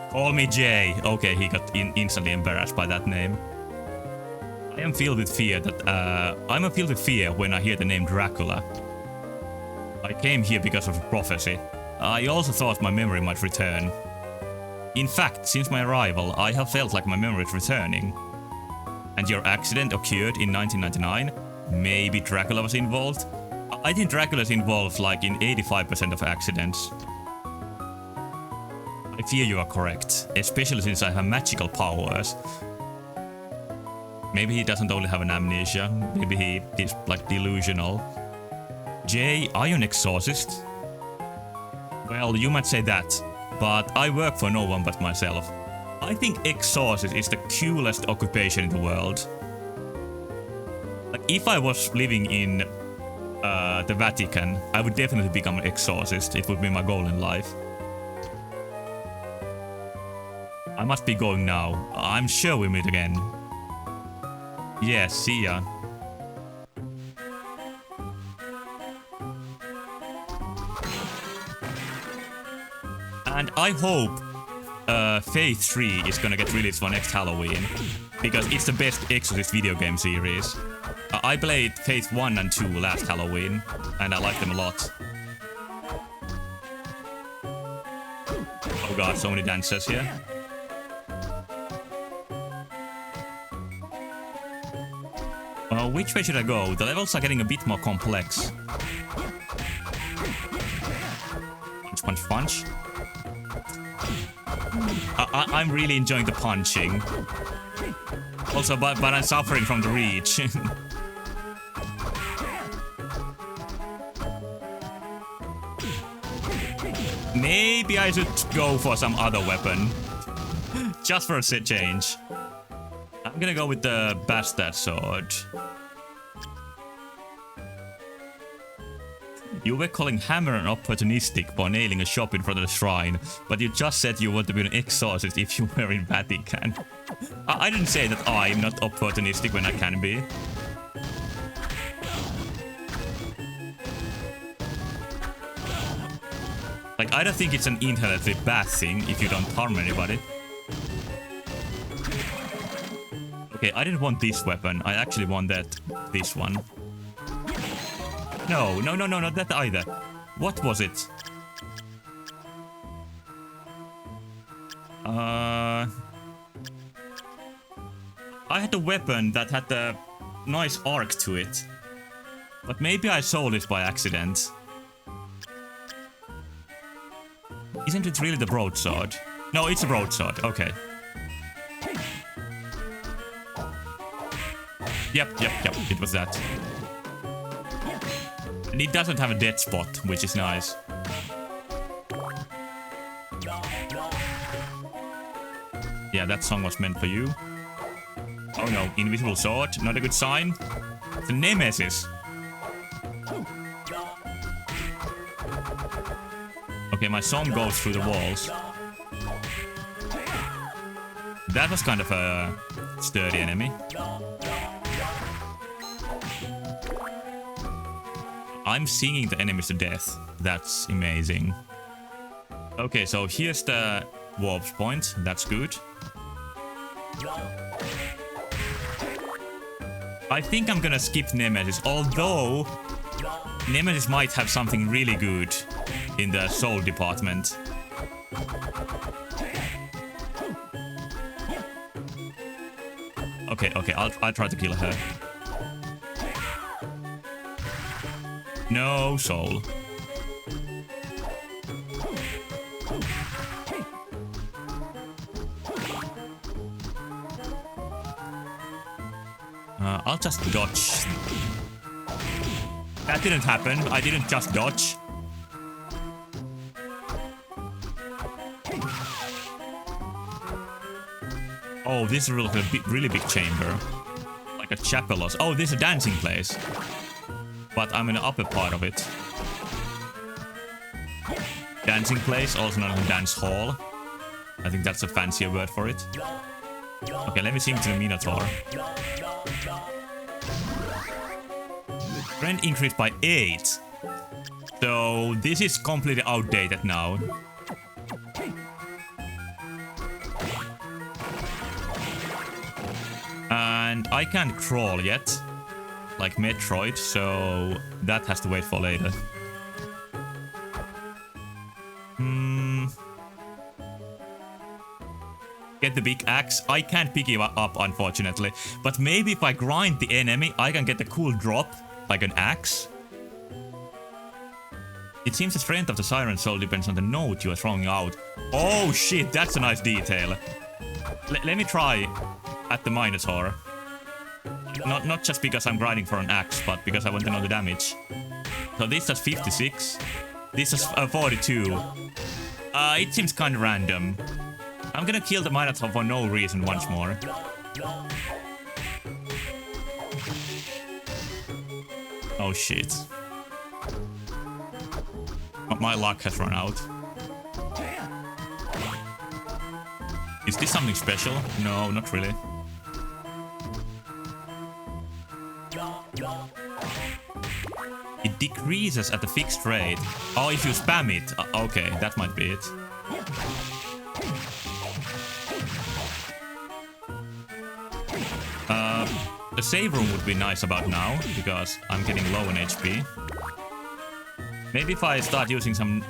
Call me Jay. Okay, he got instantly embarrassed by that name. I'm filled with fear when I hear the name Dracula. I came here because of a prophecy. I also thought my memory might return. In fact, since my arrival, I have felt like my memory is returning. And your accident occurred in 1999? Maybe Dracula was involved? I think Dracula is involved like in 85% of accidents. I fear you are correct, especially since I have magical powers. Maybe he doesn't only have an amnesia, maybe he is like delusional. Jay, are you an exorcist? Well, you might say that, but I work for no one but myself. I think exorcist is the coolest occupation in the world. Like, if I was living in the Vatican, I would definitely become an exorcist. It would be my goal in life. I must be going now. I'm sure we meet again. Yes, see ya. And I hope Faith 3 is gonna get released for next Halloween. Because it's the best Exorcist video game series. I played Faith 1 and 2 last Halloween, and I like them a lot. Oh god, so many dancers here. Which way should I go? The levels are getting a bit more complex. Punch, punch, punch. I'm really enjoying the punching. Also, but I'm suffering from the reach. Maybe I should go for some other weapon. Just for a change. I'm gonna go with the bastard sword. You were calling Hammer an opportunistic for nailing a shop in front of the shrine, but you just said you want to be an exorcist if you were in Vatican. I didn't say that I'm not opportunistic when I can be. Like, I don't think it's an inherently bad thing if you don't harm anybody. Okay, I didn't want this weapon. I actually want this one. No, not that either. What was it? I had a weapon that had a nice arc to it. But maybe I sold it by accident. Isn't it really the broadsword? No, it's a broadsword. Okay. Yep, it was that. And it doesn't have a dead spot, which is nice. Yeah, that song was meant for you. Oh no, invisible sword, not a good sign. It's a nemesis. Okay, my song goes through the walls. That was kind of a sturdy enemy. I'm singing the enemies to death. That's amazing. Okay, so here's the warp point. That's good. I think I'm gonna skip Nemesis, although Nemesis might have something really good in the soul department. Okay, I'll try to kill her. No soul. I'll just dodge. That didn't happen. I didn't just dodge. Oh, this is really big chamber. Like a chapel. Oh, this is a dancing place. But I'm in the upper part of it. Dancing place, also known as dance hall. I think that's a fancier word for it. Okay, let me sing to the Minotaur. Strength increased by 8. So this is completely outdated now. And I can't crawl yet, like Metroid, so that has to wait for later. Get the big axe. I can't pick it up, unfortunately. But maybe if I grind the enemy, I can get a cool drop, like an axe. It seems the strength of the Siren Soul depends on the note you are throwing out. Oh shit, that's a nice detail. Let me try at the Minotaur. Not just because I'm grinding for an axe, but because I want to know the damage. So this does 56. This does 42. It seems kind of random. I'm gonna kill the Minotaur for no reason once more. Oh shit. My luck has run out. Is this something special? No, not really. It decreases at a fixed rate. Oh, if you spam it. Okay, that might be it. A save room would be nice about now, because I'm getting low on HP. Maybe if I start using some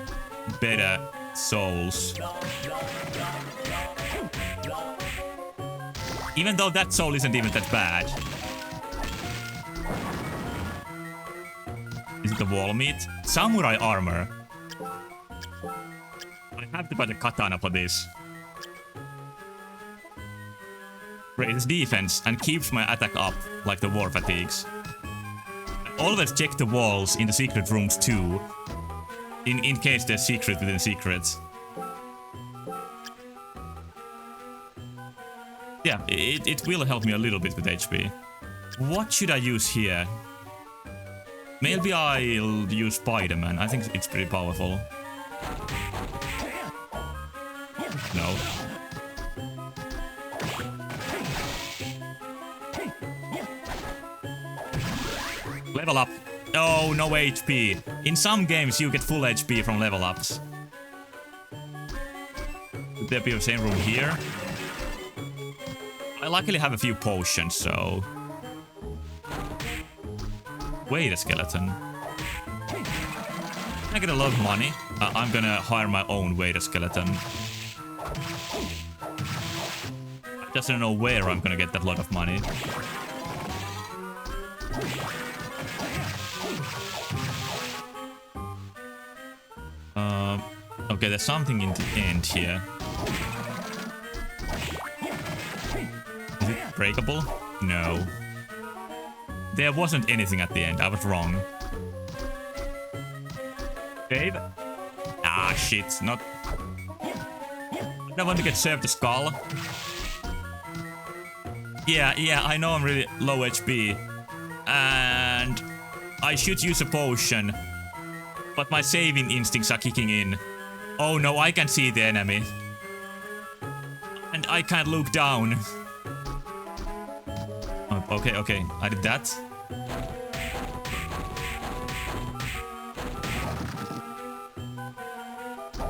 better souls. Even though that soul isn't even that bad. Is it the wall meat? Samurai armor. I have to buy the katana for this. Raises defense and keeps my attack up, like the war fatigues. I always check the walls in the secret rooms too, in case there's secret within secrets. Yeah, it will help me a little bit with HP. What should I use here? Maybe I'll use Spider-Man. I think it's pretty powerful. No. Level up. Oh, no HP. In some games you get full HP from level ups. Would there be the same room here? I luckily have a few potions, so... Wait a skeleton. I get a lot of money. I'm gonna hire my own Wader skeleton. I just don't know where I'm gonna get that lot of money. Okay, there's something in the end here. Is it breakable? No. There wasn't anything at the end. I was wrong. Save? Ah, shit. Not... I don't want to get served a skull. Yeah, I know I'm really low HP. And... I should use a potion. But my saving instincts are kicking in. Oh no, I can see the enemy. And I can't look down. Oh, okay, I did that.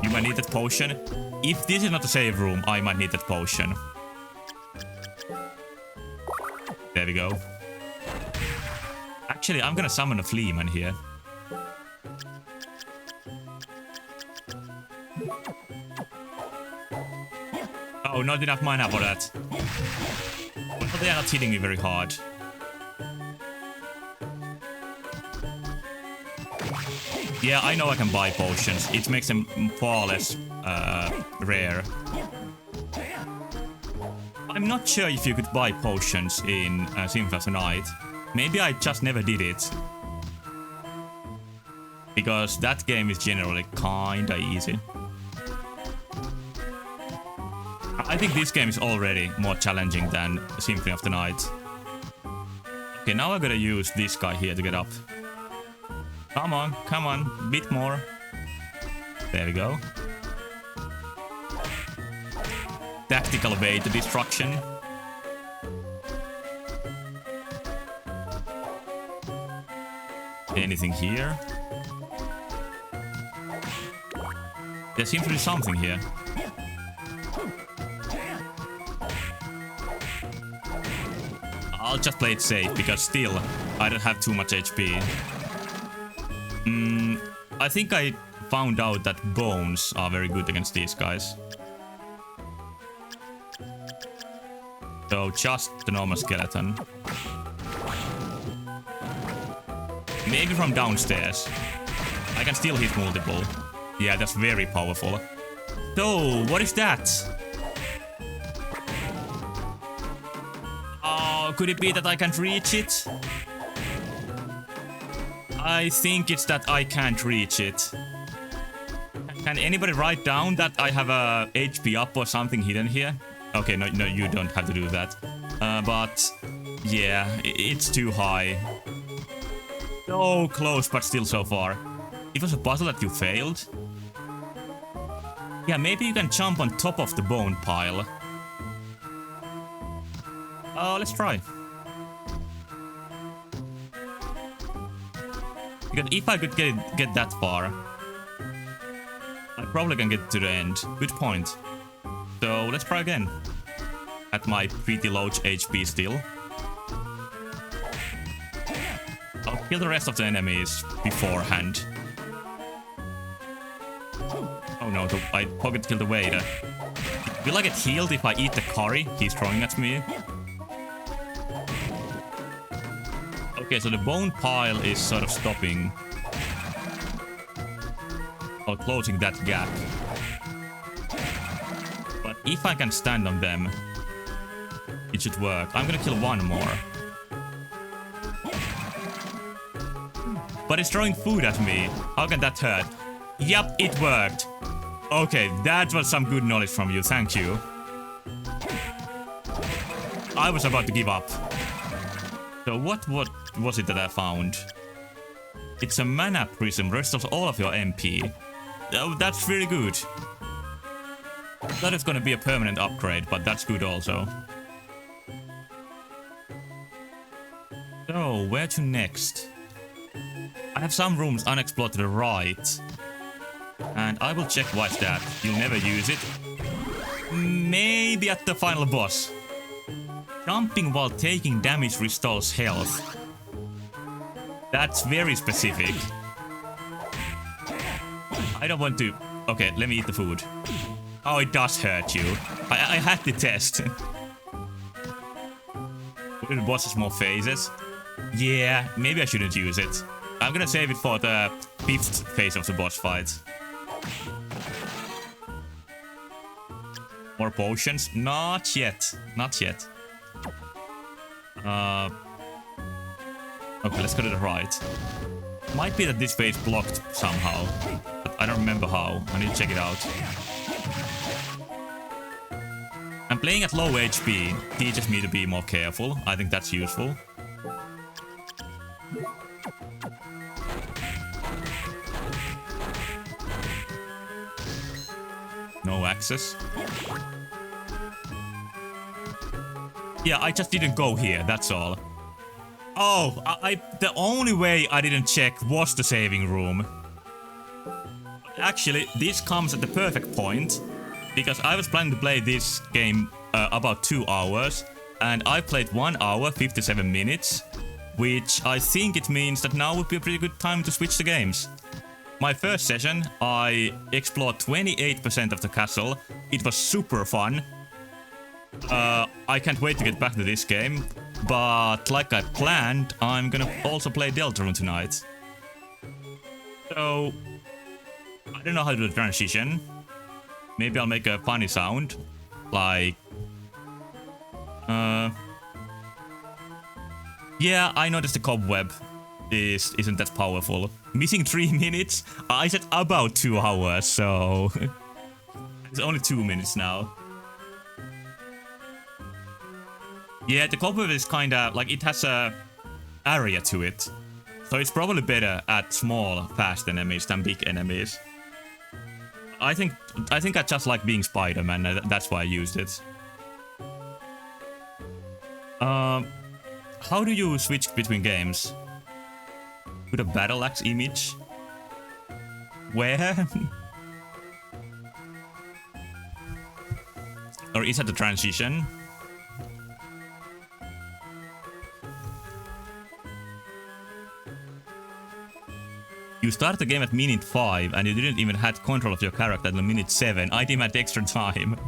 You might need that potion. If this is not a save room, I might need that potion. There we go. Actually, I'm gonna summon a Fleaman here. Oh, not enough mana for that. But they are not hitting me very hard. Yeah, I know I can buy potions. It makes them far less rare. I'm not sure if you could buy potions in Symphony of the Night. Maybe I just never did it. Because that game is generally kinda easy. I think this game is already more challenging than Symphony of the Night. Okay, now I gotta use this guy here to get up. Come on, bit more. There we go. Tactical way to destruction. Anything here? There seems to be something here. I'll just play it safe, because still, I don't have too much HP. I think I found out that bones are very good against these guys. So, just the normal skeleton. Maybe from downstairs. I can still hit multiple. Yeah, that's very powerful. So, what is that? Could it be that I can't reach it? I think it's that I can't reach it. Can anybody write down that I have a HP up or something hidden here? Okay, no, you don't have to do that. But yeah, it's too high. So close, but still so far. It was a puzzle that you failed? Yeah, maybe you can jump on top of the bone pile. Let's try. Because if I could get that far, I probably can get to the end. Good point. So let's try again. At my pretty low HP still. I'll kill the rest of the enemies beforehand. Oh no, I pocket killed the waiter. Will I get healed if I eat the curry he's throwing at me? Okay, so the bone pile is sort of stopping or closing that gap. But if I can stand on them, it should work. I'm gonna kill one more. But it's throwing food at me. How can that hurt? Yup, it worked. Okay, that was some good knowledge from you. Thank you. I was about to give up. So what was it that I found? It's a mana prism. Restores all of your MP. Oh, that's really good. That is gonna be a permanent upgrade, but that's good also. So, where to next? I have some rooms unexplored to the right. And I will check what's that. You'll never use it. Maybe at the final boss. Jumping while taking damage restores health. That's very specific. I don't want to... Okay, let me eat the food. Oh, it does hurt you. I had to test. Will the boss has more phases? Yeah, maybe I shouldn't use it. I'm gonna save it for the 5th phase of the boss fight. More potions? Not yet. Not yet. Okay, let's go to the right. Might be that this way is blocked somehow. But I don't remember how. I need to check it out. I'm playing at low HP. Teaches me to be more careful. I think that's useful. No access. Yeah, I just didn't go here, that's all. Oh, the only way I didn't check was the saving room. Actually, this comes at the perfect point, because I was planning to play this game about 2 hours, and I played 1 hour, 57 minutes, which I think it means that now would be a pretty good time to switch the games. My first session, I explored 28% of the castle. It was super fun. I can't wait to get back to this game. But like I planned, I'm gonna also play Deltarune tonight. So, I don't know how to do the transition. Maybe I'll make a funny sound. Like... Yeah, I noticed the cobweb isn't that powerful. Missing 3 minutes? I said about 2 hours, so... It's only 2 minutes now. Yeah, the cobweb is kinda... like, it has a area to it. So it's probably better at small, fast enemies than big enemies. I think I just like being Spider-Man, that's why I used it. How do you switch between games? To the battle axe image? Where? Or is that the transition? You start the game at minute 5 and you didn't even have control of your character until minute 7. I demand extra time.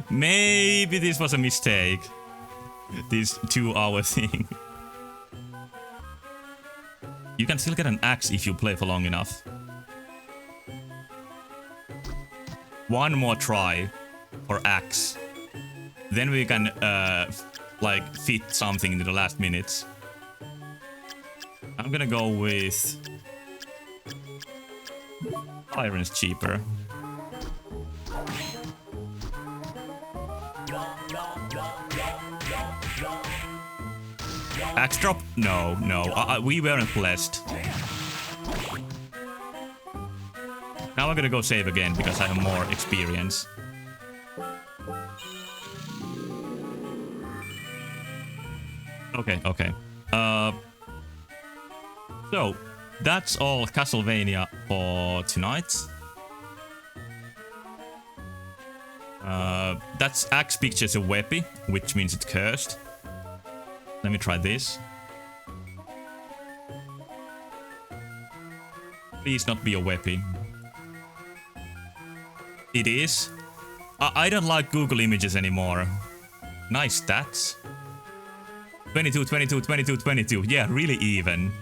Maybe this was a mistake. This 2-hour thing. You can still get an axe if you play for long enough. One more try for axe. Then we can like fit something into the last minutes. I'm gonna go with... Iron's cheaper. Axe drop? No, no. We weren't blessed. Now I'm gonna go save again because I have more experience. Okay, okay. So, that's all Castlevania for tonight. That's axe pictures a weapy, which means it's cursed. Let me try this. Please not be a weapon. It is. I don't like Google Images anymore. Nice stats. 22, 22, 22, 22. Yeah, really even.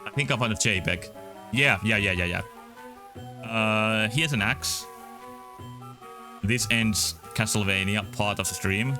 I think I found a JPEG. Yeah. Here's an axe. This ends Castlevania part of the stream.